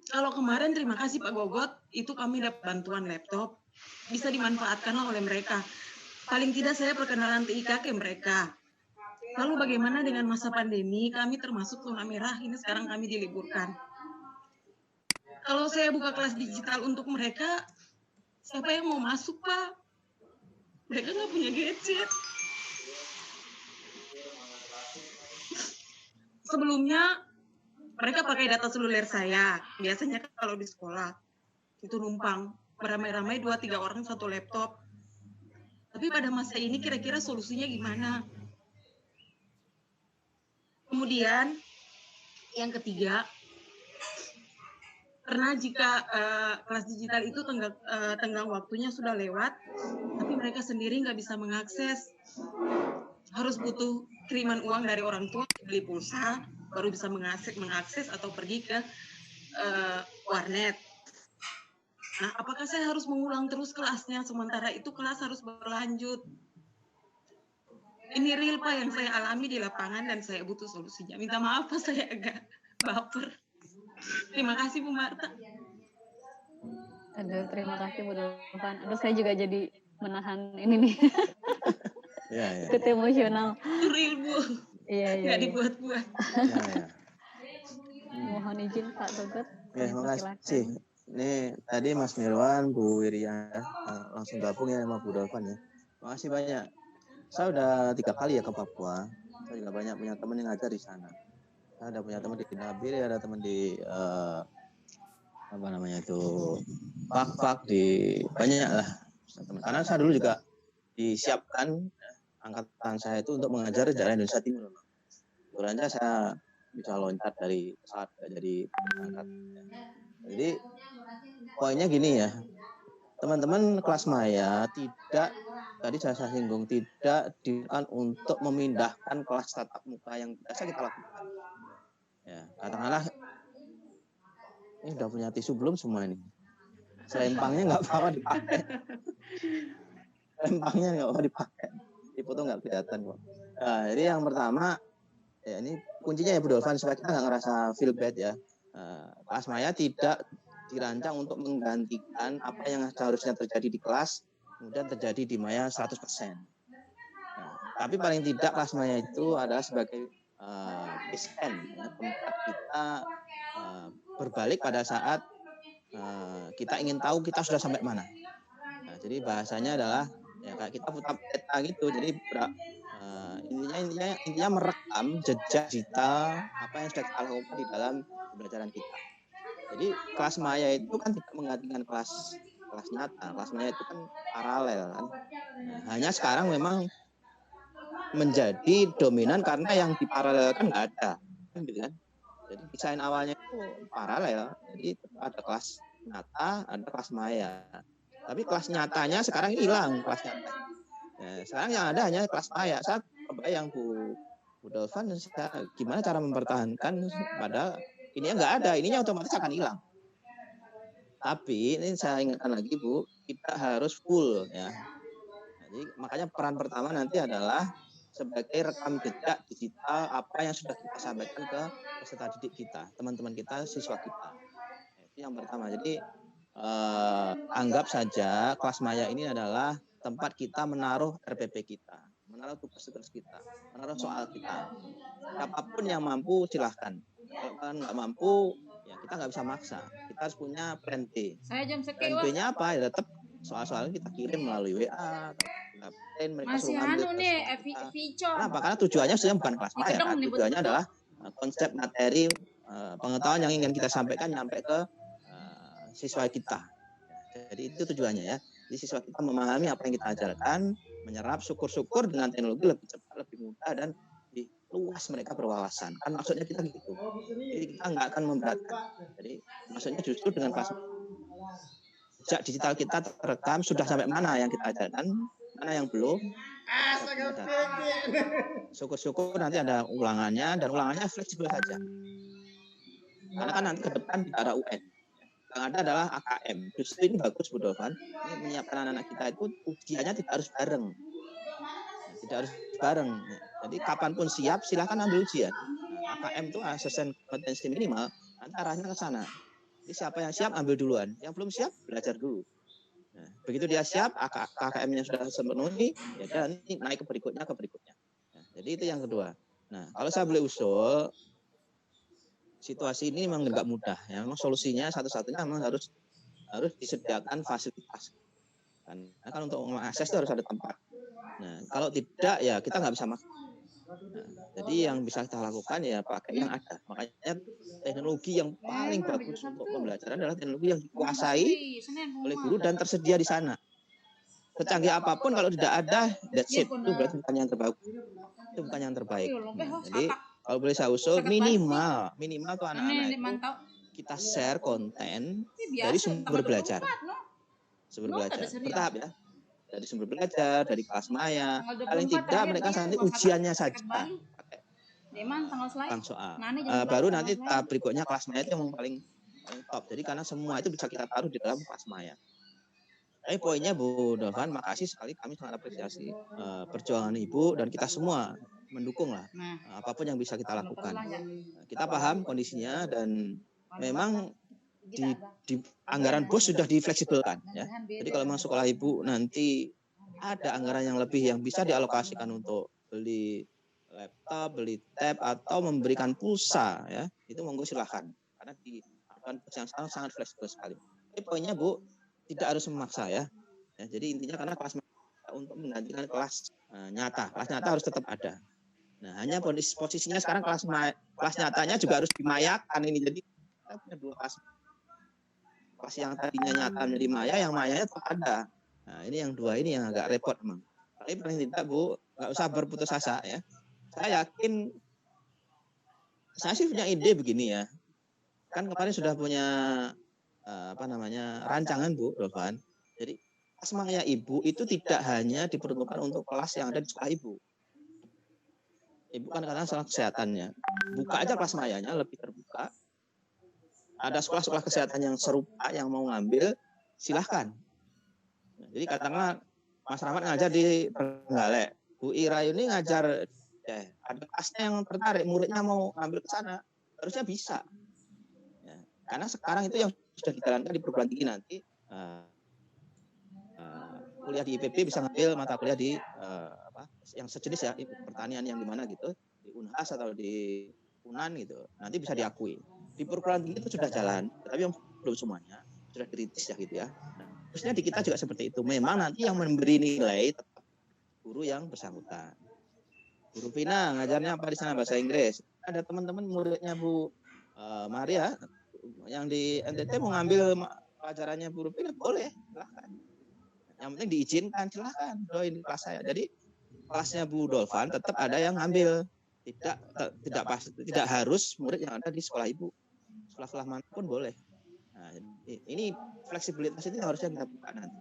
kalau kemarin terima kasih Pak Gogot, itu kami dapat bantuan laptop, bisa dimanfaatkanlah oleh mereka. Paling tidak saya perkenalan TIK ke mereka. Lalu bagaimana dengan masa pandemi, kami termasuk zona merah, ini sekarang kami diliburkan. Kalau saya buka kelas digital untuk mereka, siapa yang mau masuk Pak? Mereka nggak punya gadget. Sebelumnya mereka pakai data seluler saya. Biasanya kalau di sekolah itu numpang beramai-ramai 2-3 orang satu laptop. Tapi pada masa ini kira-kira solusinya gimana? Kemudian yang ketiga, karena jika kelas digital itu tenggang waktunya sudah lewat, tapi mereka sendiri nggak bisa mengakses, harus butuh kiriman uang dari orang tua, beli pulsa, baru bisa mengakses atau pergi ke warnet. Nah, apakah saya harus mengulang terus kelasnya, sementara itu kelas harus berlanjut? Ini real Pak yang saya alami di lapangan dan saya butuh solusinya. Minta maaf Pak, saya agak baper. Terima kasih Bu Marta. Aduh, terima kasih Bu Dolvan. Aduh, saya juga jadi menahan ini nih. Ya. Ikut emosional. Real Bu. Iya. Nggak dibuat-buat. Ya. Mohon izin Pak Gogot. Ya, makasih. Ini tadi Mas Mirwan, Bu Wirya langsung gabung ya sama Bu Dolvan ya. Makasih banyak. Saya udah 3 kali ya ke Papua. Saya juga banyak punya teman yang ngajar di sana. Saya ada punya teman di Nabil, ada teman di Pak di banyak lah. Karena saya dulu juga disiapkan angkatan saya itu untuk mengajar di daerah Indonesia Timur. Kebetulan saya bisa loncat dari pesawat jadi angkat. Jadi poinnya gini ya, teman-teman kelas maya tadi saya singgung, tidak dilakukan untuk memindahkan kelas tatap muka yang biasa kita lakukan. Ya, katakanlah ini udah punya tisu belum semua ini? Selempangnya nggak apa-apa dipakai. Selempangnya nggak apa-apa dipakai. Dipoto nggak kelihatan kok. Nah, jadi yang pertama, ya ini kuncinya ya Bu Dolvan, supaya kita nggak ngerasa feel bad ya. Kelas maya tidak dirancang untuk menggantikan apa yang seharusnya terjadi di kelas, kemudian terjadi di maya 100%. Nah, tapi paling tidak kelas maya itu adalah sebagai base camp, ya, tempat kita berbalik pada saat kita ingin tahu kita sudah sampai mana. Nah, jadi bahasanya adalah ya kayak kita putar peta gitu. Jadi intinya merekam jejak digital apa yang sudah kita lakukan di dalam pembelajaran kita. Jadi kelas maya itu kan tidak menggantikan kelas nyata. Kelas maya itu kan paralel kan. Nah, hanya sekarang memang menjadi dominan karena yang diparalelkan nggak ada, gitu kan. Jadi desain awalnya itu paralel. Jadi ada kelas nyata, ada kelas maya. Tapi kelas nyatanya sekarang hilang kelas nyata. Nah, sekarang yang ada hanya kelas maya. Saya kebayang Bu Dolvan, gimana cara mempertahankan padahal ininya nggak ada, ininya otomatis akan hilang. Tapi ini saya ingatkan lagi Bu, kita harus full ya. Jadi makanya peran pertama nanti adalah sebagai rekam jejak digital apa yang sudah kita sampaikan ke peserta didik kita, teman-teman kita, siswa kita. Itu yang pertama. Jadi anggap saja kelas maya ini adalah tempat kita menaruh RPP kita, menaruh tugas-tugas kita, menaruh soal kita. Siapapun yang mampu silahkan. Kalau kan nggak mampu, ya kita nggak bisa maksa. Kita harus punya plan B. Plan B-nya apa? Ya tetap soal-soalnya kita kirim melalui WA atau mereka suruh ambil. Kenapa? Karena tujuannya sebenarnya bukan kelas maya. Tujuannya adalah konsep materi pengetahuan yang ingin kita sampaikan sampai ke siswa kita. Jadi itu tujuannya ya. Jadi siswa kita memahami apa yang kita ajarkan, menyerap, syukur-syukur dengan teknologi lebih cepat, lebih mudah dan lebih luas mereka berwawasan. Kan maksudnya kita gitu. Jadi kita nggak akan memberatkan. Jadi maksudnya justru dengan kelas jejak digital kita terekam sudah sampai mana yang kita ajarkan, mana yang belum. Syukur-syukur nanti ada ulangannya dan ulangannya fleksibel saja. Karena kan nanti ke depan tidak ada UN. Yang ada adalah AKM. Justru ini bagus Bu Dolvan. Ini menyiapkan anak-anak kita itu ujiannya tidak harus bareng. Tidak harus bareng. Jadi kapanpun siap silahkan ambil ujian. Nah, AKM itu asesmen kompetensi minimal, nanti arahnya ke sana. Jadi siapa yang siap ambil duluan, yang belum siap belajar dulu. Nah, begitu dia siap, AKM-nya sudah terpenuhi, ya dia nanti naik ke berikutnya. Nah, jadi itu yang kedua. Nah, kalau saya boleh usul, situasi ini memang nggak mudah. Ya, memang solusinya satu-satunya memang harus disediakan fasilitas. Karena kan untuk mengakses itu harus ada tempat. Nah, kalau tidak ya kita nggak bisa makan. Nah, jadi yang bisa kita lakukan ya pakai yang ada. Makanya teknologi yang paling bagus untuk pembelajaran adalah teknologi yang dikuasai oleh guru dan tersedia di sana. Secanggih apapun kalau tidak ada, that's it. Itu berarti bukan yang terbaik. Itu bukan yang terbaik. Nah, jadi kalau boleh saya usul minimal tuh anak-anak itu kita share konten dari sumber belajar. Bertahap ya. Dari sumber belajar, dari kelas maya. Paling tidak mereka nanti ujiannya saja pakai soal. Baru nanti tahap berikutnya kelas maya itu yang paling top. Jadi karena semua itu bisa kita taruh di dalam kelas maya. Tapi poinnya Bu Dolvan, makasih sekali, kami sangat apresiasi perjuangan Ibu dan kita semua mendukung lah apapun yang bisa kita lakukan. Kita paham kondisinya dan memang di anggaran BOS sudah difleksibelkan ya. Jadi kalau memang sekolah Ibu nanti ada anggaran yang lebih yang bisa dialokasikan untuk beli laptop, beli tab atau memberikan pulsa ya, itu monggo silahkan. Karena di anggaran BOS yang sekarang sangat fleksibel sekali. Tapi poinnya Bu, tidak harus memaksa ya. Jadi intinya karena kelas untuk menggantikan kelas nyata. Kelas nyata harus tetap ada. Nah, hanya posisinya sekarang kelas nyatanya juga harus dimayakan ini. Jadi kita punya dua kelas yang tadinya nyata menjadi maya, yang mayanya tetap ada. Nah, ini yang dua ini yang agak repot memang. Tapi paling tidak Bu, nggak usah berputus asa ya. Saya yakin, saya sih punya ide begini ya. Kan kemarin sudah punya rancangan Bu Dolvan. Jadi kelas maya Ibu itu tidak hanya diperuntukkan untuk kelas yang ada di sekolah Ibu. Ibu kan karena soal kesehatannya. Buka aja kelas mayanya lebih terbuka. Ada sekolah-sekolah kesehatan yang serupa yang mau ngambil, silahkan. Jadi katakanlah Mas Rahmat ngajar di Trenggalek, Bu Ira ini ngajar, ada kelasnya yang tertarik, muridnya mau ngambil ke sana, harusnya bisa. Ya, karena sekarang itu yang sudah dijalankan di perguruan tinggi nanti, kuliah di IPB bisa ngambil mata kuliah di yang sejenis ya, pertanian yang gimana gitu, di Unhas atau di Unan gitu, nanti bisa diakui. Di perguruan tinggi itu sudah jalan, tapi yang belum semuanya sudah kritis ya gitu ya. Nah, terusnya di kita juga seperti itu. Memang nanti yang memberi nilai tetap guru yang bersangkutan. Guru Vina ngajarnya apa di sana, bahasa Inggris. Ada teman-teman muridnya Bu Maria yang di NTT mau ngambil pelajarannya Bu Vina, boleh, silahkan. Yang penting diizinkan, silahkan join kelas saya. Jadi kelasnya Bu Dolvan tetap ada yang ngambil. Tidak harus murid yang ada di sekolah Ibu. Sekolah-sekolah manapun boleh. Nah, ini fleksibilitas itu harusnya kita buka nanti.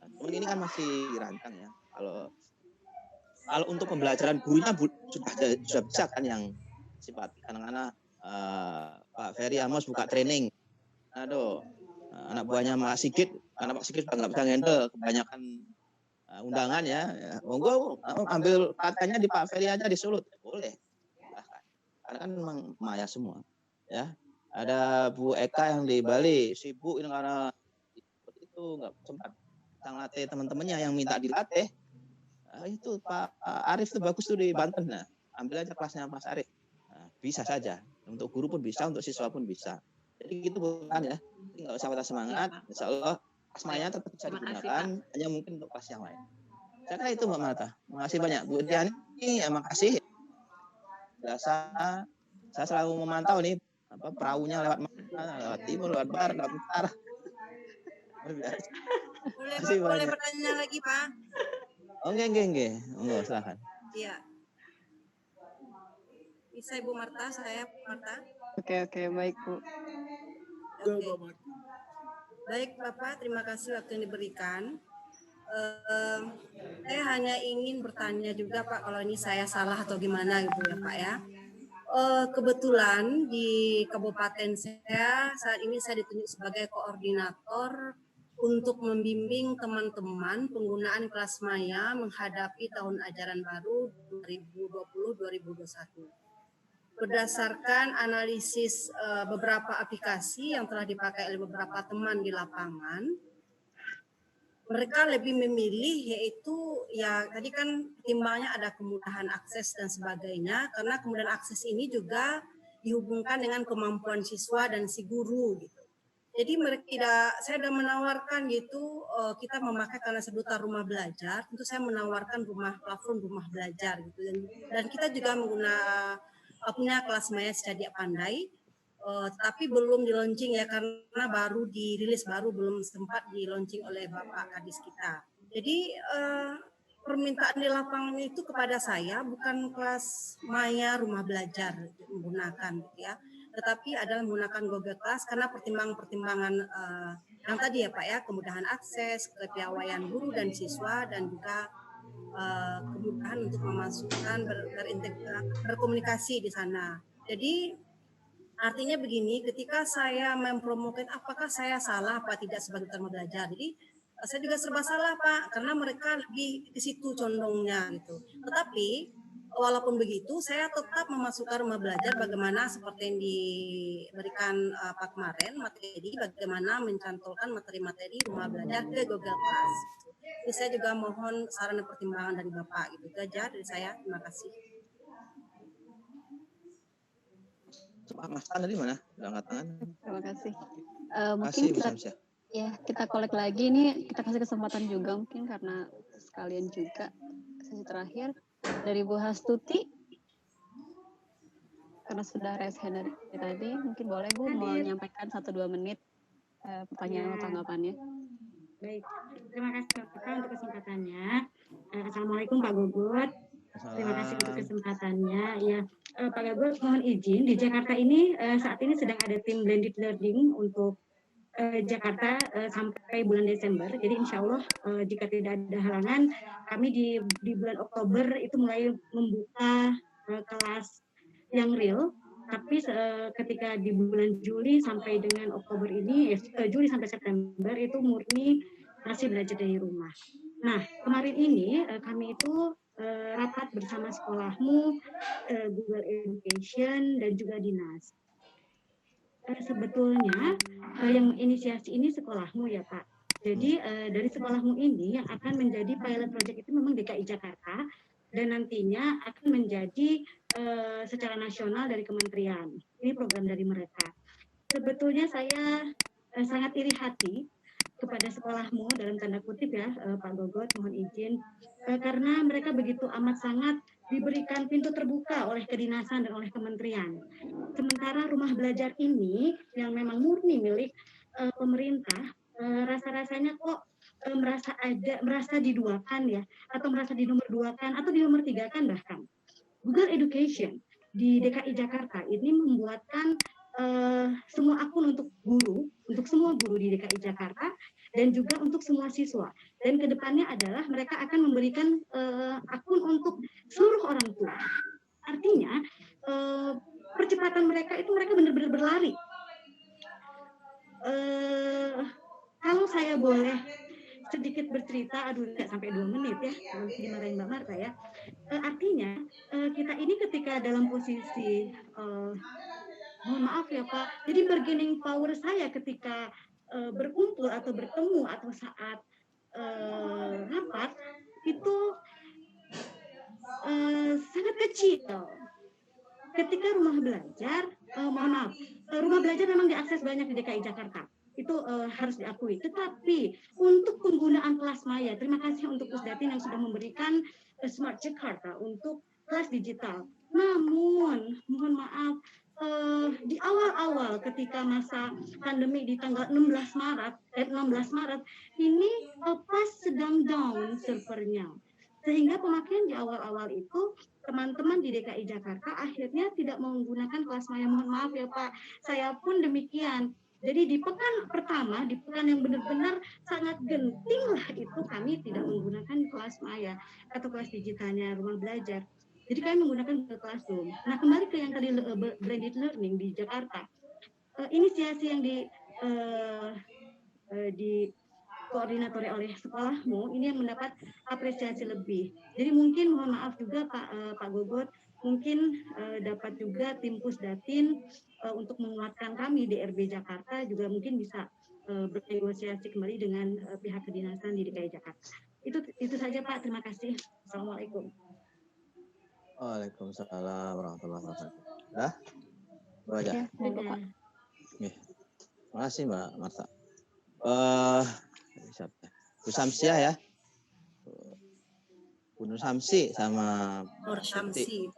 Nah, ini kan masih rancang ya. Kalau untuk pembelajaran gurunya sudah bisa kan yang sifat anak-anak Pak Ferry Amos buka training. Aduh, anak buahnya Pak Sigit, karena Pak Sigit nggak bisa handle kebanyakan undangan ya. Monggo ambil katanya di Pak Ferry aja di Sulut, boleh. Karena kan memang maya semua, ya. Ada Bu Eka yang di Bali sibuk ini karena itu nggak sempat latih teman-temannya yang minta dilatih. Itu Pak Arif itu bagus tuh di Banten. Nah, ambil aja kelasnya Mas Arif. Nah, bisa saja. Untuk guru pun bisa, untuk siswa pun bisa. Jadi gitu bukan ya. Jadi nggak usah patah semangat. Insya Allah kelasnya tetap bisa digunakan. Hanya mungkin untuk kelas yang lain. Saya kira itu Mbak Marta. Terima kasih banyak Bu Diani. Terima kasih. Saya selalu memantau nih perahunya lewat mana, lewat timur, lewat barat, lewat utara. Boleh bertanya lagi Pak? Oke. Monggo silakan. Iya. Bisa Ibu Marta, saya Marta. Oke, baik Bu. Oke. Baik Bapak, terima kasih waktu yang diberikan. Saya hanya ingin bertanya juga Pak, kalau ini saya salah atau gimana gitu ya Pak ya. Kebetulan di kabupaten saya saat ini saya ditunjuk sebagai koordinator untuk membimbing teman-teman penggunaan kelas maya menghadapi tahun ajaran baru 2020-2021. berdasarkan analisis beberapa aplikasi yang telah dipakai oleh beberapa teman di lapangan, mereka lebih memilih yaitu ya tadi kan pertimbangannya ada kemudahan akses dan sebagainya, karena kemudahan akses ini juga dihubungkan dengan kemampuan siswa dan si guru gitu. Jadi saya sudah menawarkan gitu, kita memakai karena sebutan rumah belajar, tentu saya menawarkan platform rumah belajar gitu, dan kita juga punya kelas maya Secadia Pandai, tapi belum di launching ya karena baru dirilis, belum sempat di launching oleh Bapak Kadis kita. Jadi permintaan di lapangan itu kepada saya bukan kelas maya rumah belajar menggunakan gitu ya, tetapi adalah menggunakan Google Class karena pertimbangan yang tadi ya Pak ya, kemudahan akses, kepiawaian guru dan siswa, dan juga kemudahan untuk memasukkan berkomunikasi di sana. Jadi artinya begini, ketika saya mempromokan apakah saya salah apa tidak sebagai rumah belajar, jadi saya juga serba salah Pak, karena mereka lebih ke situ condongnya gitu. Tetapi walaupun begitu, saya tetap memasukkan rumah belajar bagaimana seperti yang diberikan Pak kemarin, materi bagaimana mencantolkan materi-materi rumah belajar ke Google Class. Jadi saya juga mohon saran dan pertimbangan dari Bapak. Gitu aja dari saya. Terima kasih. Mas Tan tadi mana? Udah angkat tangan. Terima kasih. Mungkin kita kolek lagi nih, kita kasih kesempatan juga mungkin karena sekalian juga sesi terakhir dari Bu Hastuti. Karena sudah raise hand dari tadi, mungkin boleh Bu menyampaikan 1-2 menit pertanyaan atau tanggapannya. Baik, terima kasih Bapak untuk kesempatannya. Assalamualaikum Pak Gogot. Terima kasih untuk kesempatannya. Ya, Pak Gogot mohon izin, di Jakarta ini saat ini sedang ada tim blended learning untuk Jakarta sampai bulan Desember. Jadi insya Allah jika tidak ada halangan, kami di bulan Oktober itu mulai membuka kelas yang real. Tapi ketika di bulan Juli sampai dengan Oktober ini, Juli sampai September itu murni masih belajar dari rumah. Nah, kemarin ini kami itu rapat bersama sekolahmu, Google Education, dan juga dinas. Sebetulnya yang inisiasi ini sekolahmu ya Pak. Jadi dari sekolahmu ini yang akan menjadi pilot project itu memang DKI Jakarta, dan nantinya akan menjadi secara nasional dari kementerian. Ini program dari mereka. Sebetulnya saya sangat iri hati kepada sekolahmu dalam tanda kutip ya Pak Gogot, mohon izin, karena mereka begitu amat sangat diberikan pintu terbuka oleh kedinasan dan oleh kementerian. Sementara rumah belajar ini yang memang murni milik pemerintah, rasa-rasanya kok merasa diduakan ya, atau merasa dinomor duakan atau dinomor tigakan bahkan. Google Education di DKI Jakarta ini membuatkan semua akun untuk semua guru di DKI Jakarta dan juga untuk semua siswa. Dan kedepannya adalah mereka akan memberikan akun untuk seluruh orang tua. Artinya percepatan mereka benar-benar berlari. Kalau saya boleh sedikit bercerita, nggak sampai 2 menit ya, nanti dimarahin Mbak Marta ya. Artinya kita ini ketika dalam posisi mohon maaf ya Pak, jadi bargaining power saya ketika berkumpul atau bertemu atau saat rapat itu sangat kecil. Ketika rumah belajar, mohon maaf, rumah belajar memang diakses banyak di DKI Jakarta. Itu harus diakui. Tetapi untuk penggunaan kelas maya, terima kasih untuk Pusdatin yang sudah memberikan Smart Jakarta untuk kelas digital. Namun, mohon maaf, di awal-awal ketika masa pandemi di tanggal 16 Maret ini pas sedang down servernya. Sehingga pemakaian di awal-awal itu teman-teman di DKI Jakarta akhirnya tidak menggunakan kelas maya. Mohon maaf ya Pak, saya pun demikian. Jadi di pekan pertama, di pekan yang benar-benar sangat genting lah itu kami tidak menggunakan kelas maya atau kelas digitalnya rumah belajar. Jadi kami menggunakan Google Classroom. Nah kembali ke yang tadi blended learning di Jakarta, inisiasi yang dikoordinatori oleh sekolahmu ini yang mendapat apresiasi lebih. Jadi mungkin mohon maaf juga Pak Gogot, mungkin dapat juga tim Pusdatin untuk menguatkan kami di RB Jakarta juga mungkin bisa bernegosiasi kembali dengan pihak kedinasan di DKI Jakarta. Itu saja Pak, terima kasih. Assalamualaikum. Waalaikumsalam warahmatullahi wabarakatuh. Dah? Itu aja. Sudah. Terima kasih Mbak Marta. Bu Samsiah ya. Bu Nur Samsi sama Nur Samsi.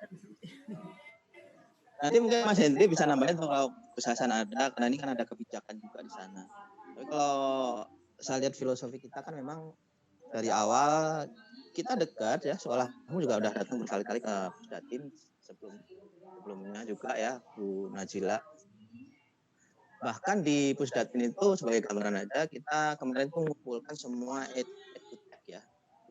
Nanti mungkin Mas Hendri bisa nambahin tuh kalau Gus Hasan ada, karena ini kan ada kebijakan juga di sana. Tapi kalau saya lihat filosofi kita kan memang dari awal kita dekat ya, sekolah kamu juga udah datang berkali-kali ke Pusdatin sebelumnya juga ya, Bu Najila. Bahkan di Pusdatin itu sebagai gambaran aja, kita kemarin tuh mengumpulkan semua edutech ya,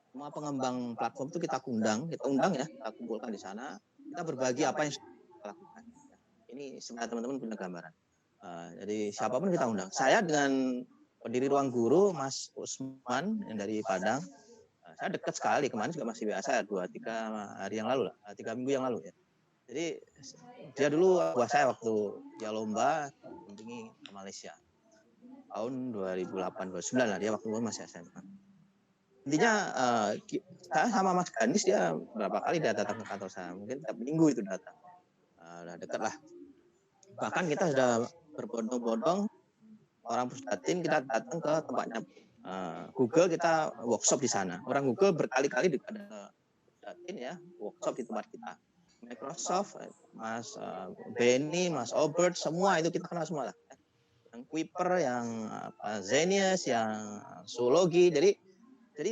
semua pengembang platform itu kita undang ya, kita kumpulkan di sana, kita berbagi apa yang kita lakukan. Ini sebenarnya teman-teman punya gambaran. Jadi siapapun kita undang. Saya dengan pendiri Ruang Guru Mas Usman yang dari Padang, saya dekat sekali, kemarin juga masih biasa 2-3 hari yang lalu lah, 3 minggu yang lalu ya. Jadi dia dulu buat saya waktu dia lomba mendampingi ke Malaysia tahun 2008-2009 lah, dia waktu masih SMA. Intinya saya sama Mas Ganis dia berapa kali dia datang ke kantor saya, mungkin tiap minggu itu datang. Udah dekat lah. Bahkan kita sudah berbondong-bondong orang Pusdatin, kita datang ke tempatnya Google, kita workshop di sana. Orang Google berkali-kali dekat Pusdatin ya, workshop di tempat kita. Microsoft, Mas Benny, Mas Obert, semua itu kita kenal semua lah. Yang Kuiper, yang Zenius, yang Zoologi. Jadi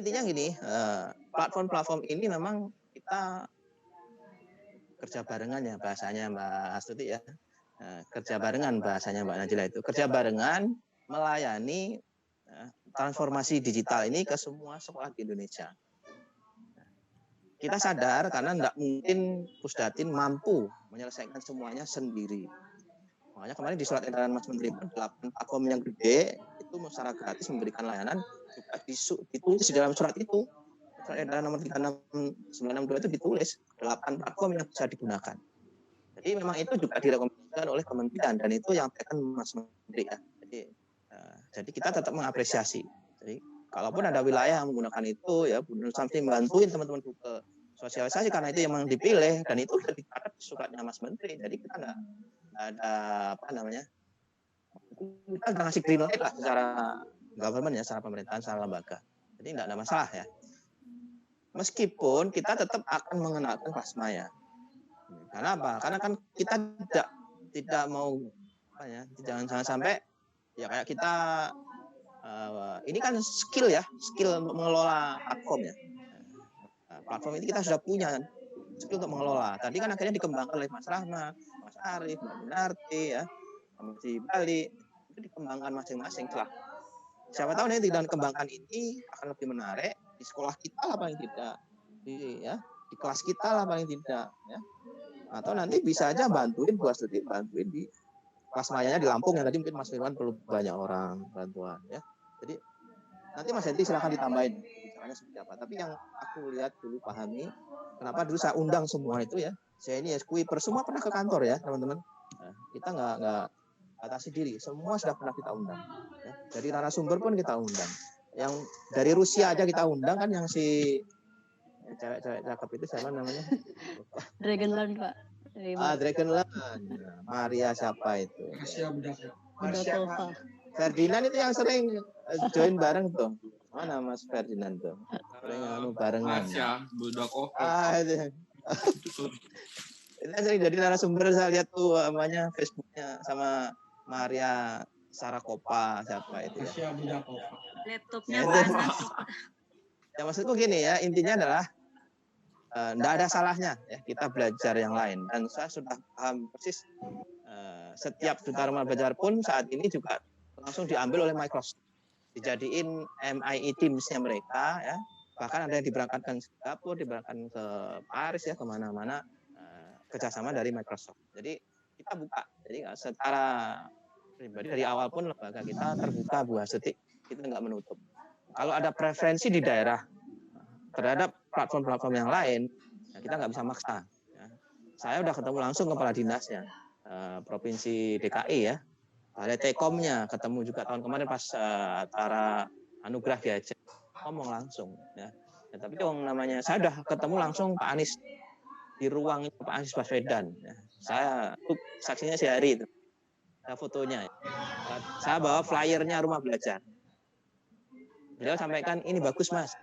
intinya gini, platform-platform ini memang kita kerja barengan ya bahasanya Mbak Astuti ya. Kerja barengan bahasanya Mbak Najila itu. Kerja barengan melayani transformasi digital ini ke semua sekolah di Indonesia. Kita sadar karena tidak mungkin Pusdatin mampu menyelesaikan semuanya sendiri. Makanya kemarin di surat edaran Mas Menteri 8 platform yang gede itu secara gratis memberikan layanan juga ditulis di dalam surat itu. Surat edaran nomor 36962 itu ditulis 8 platform yang bisa digunakan. Jadi memang itu juga direkomendasikan oleh kementerian dan itu yang tekan Mas Menteri ya. Jadi kita tetap mengapresiasi. Jadi kalaupun ada wilayah yang menggunakan itu ya, Bu Nur Samsi membantuin teman-teman Google sosialisasi karena itu yang dipilih dan itu sudah dicatat di suratnya Mas Menteri. Jadi kita nggak ada apa namanya, kita udah ngasih green light lah secara government ya, secara pemerintahan, secara lembaga. Jadi nggak ada masalah ya. Meskipun kita tetap akan mengenalkan kelas maya. Karena apa? Karena kan kita tidak mau apa ya, jangan sampai ya kayak kita ini kan skill ya, skill untuk mengelola platform ya. Platform ini kita sudah punya skill untuk mengelola. Tadi kan akhirnya dikembangkan oleh Mas Rahma, Mas Arif, Mbak Minarti ya, Mas Bali, itu dikembangkan masing-masing lah. Siapa tahu nanti dalam kembangkan ini akan lebih menarik di sekolah kita lah paling tidak, di kelas kita lah paling tidak ya. Atau nanti bisa aja bantuin Bu Astuti, bantuin di kelas mayanya di Lampung yang tadi mungkin Mas Firman perlu banyak orang bantuan ya. Jadi nanti Mas Hendri silakan ditambahin bicaranya seperti apa. Tapi yang aku lihat dulu pahami, kenapa dulu saya undang semua itu ya. Saya ini Kuiper semua pernah ke kantor ya teman-teman. Nah, kita nggak batasi diri, semua sudah pernah kita undang. Ya. Dari narasumber pun kita undang. Yang dari Rusia aja kita undang kan, yang si cewek-cewek cakep itu siapa namanya? Dragonland Pak. Dragonland. Maria siapa itu? Budakova. Ferdinand itu yang sering join bareng tuh. Mana Mas Ferdinand tuh? Sering barengan. Budakova. Itu. Itu sering jadi narasumber, saya lihat tuh namanya Facebooknya sama Maria Sarakopa siapa itu ya. Laptopnya panas. Ya maksudku gini ya, intinya adalah tidak ada salahnya ya kita belajar yang lain, dan saya sudah paham persis setiap duta rumah belajar pun saat ini juga langsung diambil oleh Microsoft, dijadiin MIE Teams-nya mereka ya, bahkan ada yang diberangkatkan ke Singapura, diberangkatkan ke Paris ya, kemana-mana kerjasama dari Microsoft. Jadi kita buka, jadi secara pribadi dari awal pun lembaga kita terbuka Bu Astuti, kita nggak menutup. Kalau ada preferensi di daerah terhadap platform-platform yang lain, ya kita nggak bisa maksa. Ya. saya udah ketemu langsung kepala dinasnya Provinsi DKI ya, Balai Tekomnya, ketemu juga tahun kemarin pas acara anugerah diajak ngomong langsung ya. Tapi yang namanya saya udah ketemu langsung Pak Anies di ruang itu, Pak Anies Baswedan ya. Saya saksinya sehari itu, ada fotonya ya. Saya bawa flyernya Rumah Belajar, beliau sampaikan ini bagus Mas,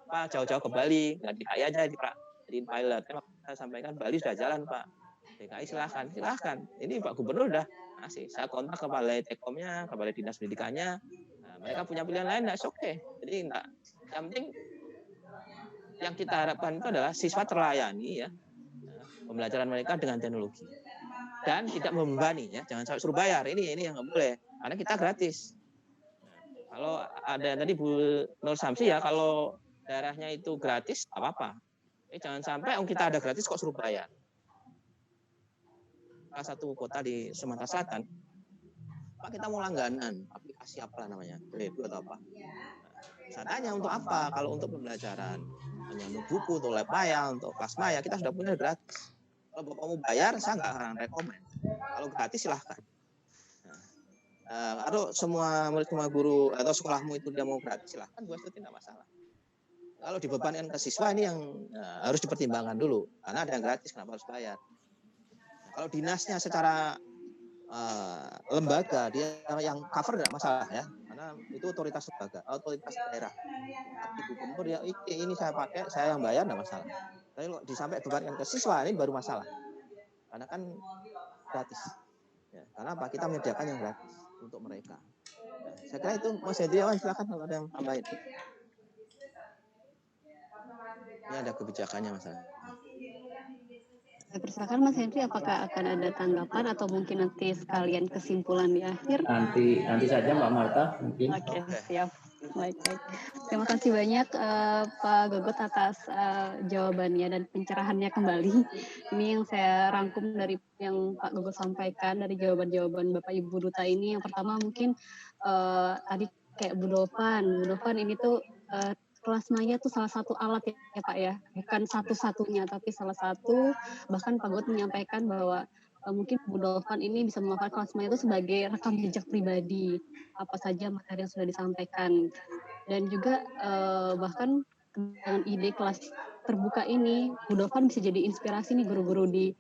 Pak jauh-jauh ke Bali nggak DKI aja di pilot. Saya sampaikan Bali sudah jalan Pak, DKI silahkan. Ini Pak Gubernur udah ngasih. Saya kontak ke Balai Tekomnya, ke Balai Dinas Pendidikannya. Nah, mereka punya pilihan lain, oke. Okay. Jadi enggak. Yang penting yang kita harapkan itu adalah siswa terlayani ya, pembelajaran mereka dengan teknologi dan tidak membebani ya. Jangan sampai suruh bayar. Ini yang nggak boleh, karena kita gratis. Kalau ada tadi Bu Nur Samsi ya, kalau daerahnya itu gratis apa-apa. Jangan sampai kita ada gratis kok suruh bayar. Salah satu kota di Sumatera Selatan, Pak kita mau langganan aplikasi apa namanya, Bedu atau apa? Saya tanya untuk apa? Kalau untuk pembelajaran, hanya untuk buku, untuk lab maya, untuk kelas maya, kita sudah punya gratis. Kalau Bapak mau bayar, saya nggak akan rekomend. Kalau gratis silahkan. Atau semua guru atau sekolahmu itu dia mau gratis, silahkan, buat itu tidak masalah. Kalau dibebankan ke siswa ini yang harus dipertimbangkan dulu, karena ada yang gratis, kenapa harus bayar? Kalau dinasnya secara lembaga, dia yang cover tidak masalah ya, karena itu otoritas lembaga, otoritas daerah. Tapi gubernur ya ini saya pakai, saya yang bayar tidak masalah. Tapi kalau disampai bebankan ke siswa ini baru masalah, karena kan gratis. Ya, karena apa? Kita menyediakan yang gratis untuk mereka. Nah, saya kira itu Mas Hendriawan, silakan kalau ada yang tambahin. Ini ada kebijakannya Mas. Saya persilakan Mas Henry, apakah akan ada tanggapan atau mungkin nanti sekalian kesimpulan di akhir? Nanti saja Mbak Marta mungkin. Oke, siap. Baik. Terima kasih banyak Pak Gogot atas jawabannya dan pencerahannya kembali. Ini yang saya rangkum dari yang Pak Gogot sampaikan dari jawaban-jawaban Bapak Ibu Duta ini. Yang pertama mungkin tadi kayak Bu Dofan ini tuh kelas maya itu salah satu alat ya Pak ya, bukan satu-satunya tapi salah satu. Bahkan Pak Gogot menyampaikan bahwa mungkin Bu Dofan ini bisa memanfaatkan kelas maya itu sebagai rekam jejak pribadi, apa saja materi yang sudah disampaikan. Dan juga bahkan dengan ide kelas terbuka ini, Bu Dofan bisa jadi inspirasi nih guru-guru di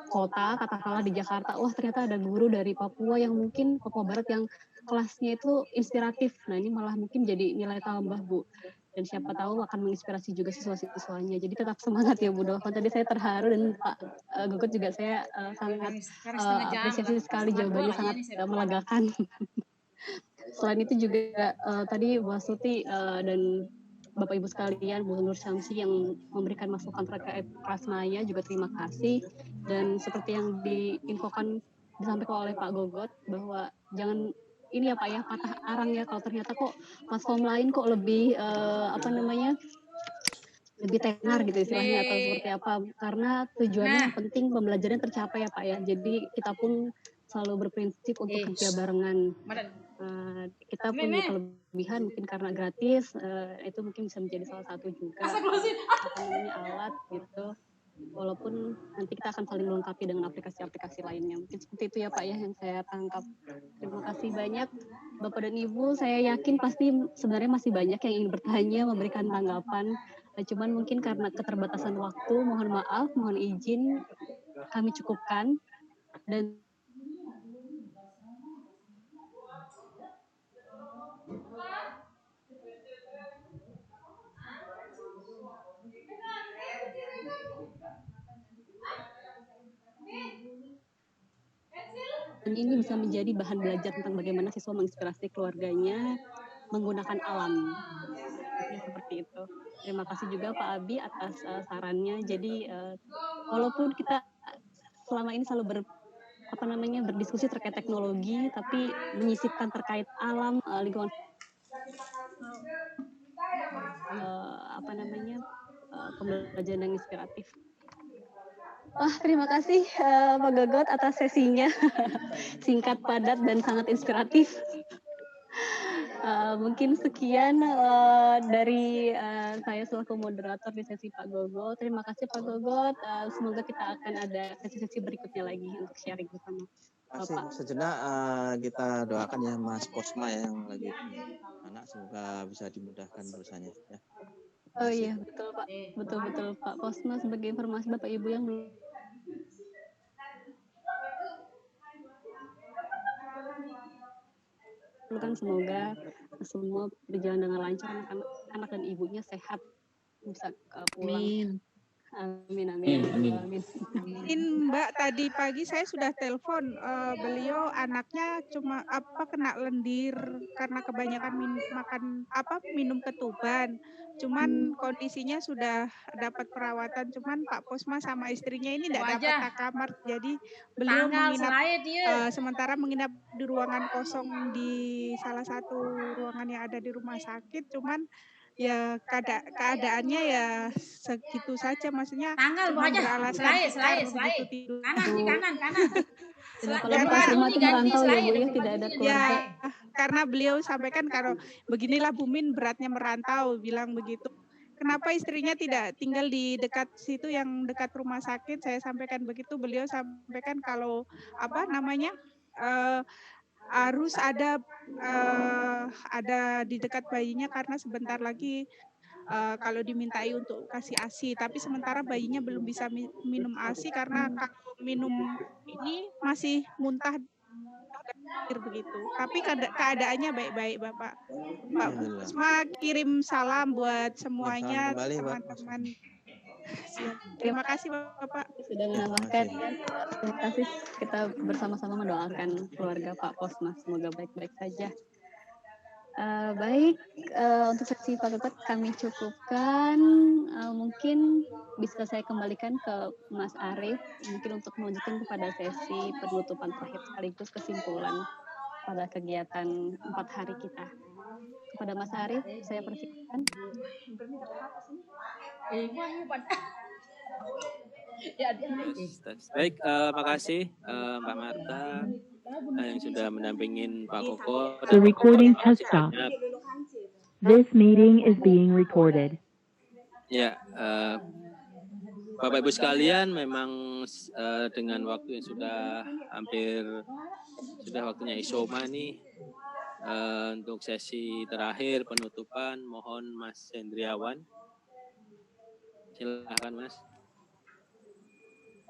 kota, katakanlah di Jakarta. Wah ternyata ada guru dari Papua yang mungkin Papua Barat yang kelasnya itu inspiratif. Nah ini malah mungkin jadi nilai tambah Bu. Dan siapa tahu akan menginspirasi juga siswa-siswanya. Jadi tetap semangat ya Bu Dofan. Tadi saya terharu dan Pak Gogot juga saya sangat apresiasi sekali jawabannya, sangat melegakan. Selain itu juga tadi Bu Astuti dan Bapak Ibu sekalian, Bu Nur Syamsi yang memberikan masukan terkait kelas maya juga terima kasih. Dan seperti yang diinfokan disampaikan oleh Pak Gogot bahwa jangan ini ya Pak ya, patah arang ya kalau ternyata kok platform lain kok lebih lebih tenar gitu istilahnya atau seperti apa, karena tujuannya yang penting pembelajaran tercapai ya Pak ya. Jadi kita pun selalu berprinsip untuk kerja barengan. Kita punya kelebihan mungkin karena gratis, itu mungkin bisa menjadi salah satu juga alat gitu. Walaupun nanti kita akan saling melengkapi dengan aplikasi-aplikasi lainnya. Mungkin seperti itu ya Pak ya yang saya tangkap. Terima kasih banyak Bapak dan Ibu. Saya yakin pasti sebenarnya masih banyak yang ingin bertanya, memberikan tanggapan. Cuman mungkin karena keterbatasan waktu, mohon maaf, mohon izin kami cukupkan. Dan ini bisa menjadi bahan belajar tentang bagaimana siswa menginspirasi keluarganya menggunakan alam. Seperti itu. Terima kasih juga Pak Abi atas sarannya. Jadi walaupun kita selama ini selalu berdiskusi terkait teknologi, tapi menyisipkan terkait alam, lingkungan pembelajaran yang inspiratif. Wah, terima kasih Pak Gogot atas sesinya. Singkat, padat, dan sangat inspiratif. Mungkin sekian dari saya selaku moderator di sesi Pak Gogot. Terima kasih Pak Gogot. Semoga kita akan ada sesi-sesi berikutnya lagi untuk sharing bersama Bapak. Sejenak kita doakan ya Mas Posma yang lagi anak, semoga bisa dimudahkan urusannya ya. Oh iya, betul Pak. Betul Pak Posma, sebagai informasi Bapak Ibu yang kan semoga semua berjalan dengan lancar, anak dan ibunya sehat, bisa pulang. Amin. Mbak, tadi pagi saya sudah telepon beliau, anaknya cuma kena lendir karena kebanyakan minum ketuban. Cuman kondisinya sudah dapat perawatan, cuman Pak Posma sama istrinya ini tidak dapat kamar, jadi beliau sementara menginap di ruangan kosong di salah satu ruangan yang ada di rumah sakit. Cuman ya keadaannya ya segitu saja, maksudnya cuma beralasan begitu tidur. Kanan. Merantau ya Bu ya, tidak ada keluarga. Ya, karena beliau sampaikan kalau beginilah Bumin beratnya merantau, bilang begitu. Kenapa istrinya tidak tinggal di dekat situ yang dekat rumah sakit? Saya sampaikan begitu, beliau sampaikan kalau harus ada di dekat bayinya karena sebentar lagi kalau dimintai untuk kasih ASI, tapi sementara bayinya belum bisa minum ASI karena kalau minum ini masih muntah begitu. Tapi keadaannya baik-baik Bapak. Pak Posma kirim salam buat semuanya, teman-teman. Terima kasih Bapak sudah menambahkan. Terima kasih, kita bersama-sama mendoakan keluarga Pak Posma semoga baik-baik saja. Baik, untuk sesi Pak Gogot kami cukupkan. Mungkin bisa saya kembalikan ke Mas Arief, mungkin untuk melanjutkan kepada sesi penutupan terakhir sekaligus kesimpulan pada kegiatan 4 hari kita. Kepada Mas Arief, saya persilakan. Baik, makasih Mbak Marta yang sudah mendampingin Pak Koko. The recording has stopped. This meeting is being recorded. Ya, Bapak Ibu sekalian, memang dengan waktu yang sudah waktunya isoma nih, untuk sesi terakhir penutupan, mohon Mas Hendriawan. Silakan Mas.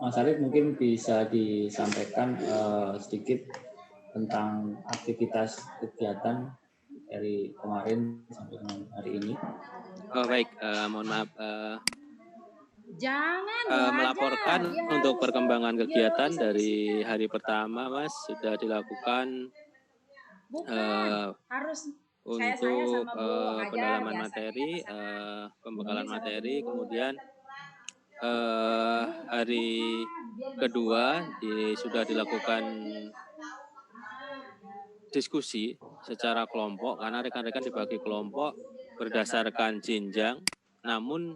Mas Arief mungkin bisa disampaikan sedikit tentang aktivitas kegiatan dari kemarin sampai dengan hari ini. Oh baik, mohon maaf. Melaporkan untuk perkembangan kegiatan dari hari pertama, Mas, sudah dilakukan untuk pendalaman materi, pembekalan materi, kemudian hari kedua sudah dilakukan diskusi secara kelompok karena rekan-rekan dibagi kelompok berdasarkan jenjang. Namun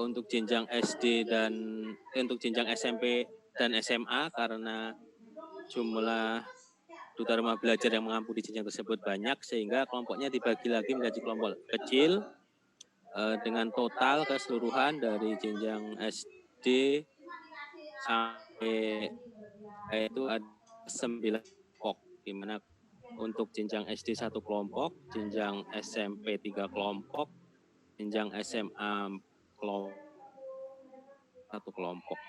untuk jenjang SD dan untuk jenjang SMP dan SMA karena jumlah duta rumah belajar yang mengampu di jenjang tersebut banyak, sehingga kelompoknya dibagi lagi menjadi kelompok kecil dengan total keseluruhan dari jenjang SD sampai itu ada 9 kelompok, di mana untuk jenjang SD 1 kelompok, jenjang SMP 3 kelompok, jenjang SMA 1 kelompok.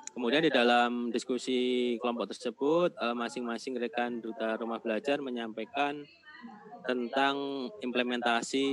Kemudian di dalam diskusi kelompok tersebut, masing-masing rekan duta rumah belajar menyampaikan tentang implementasi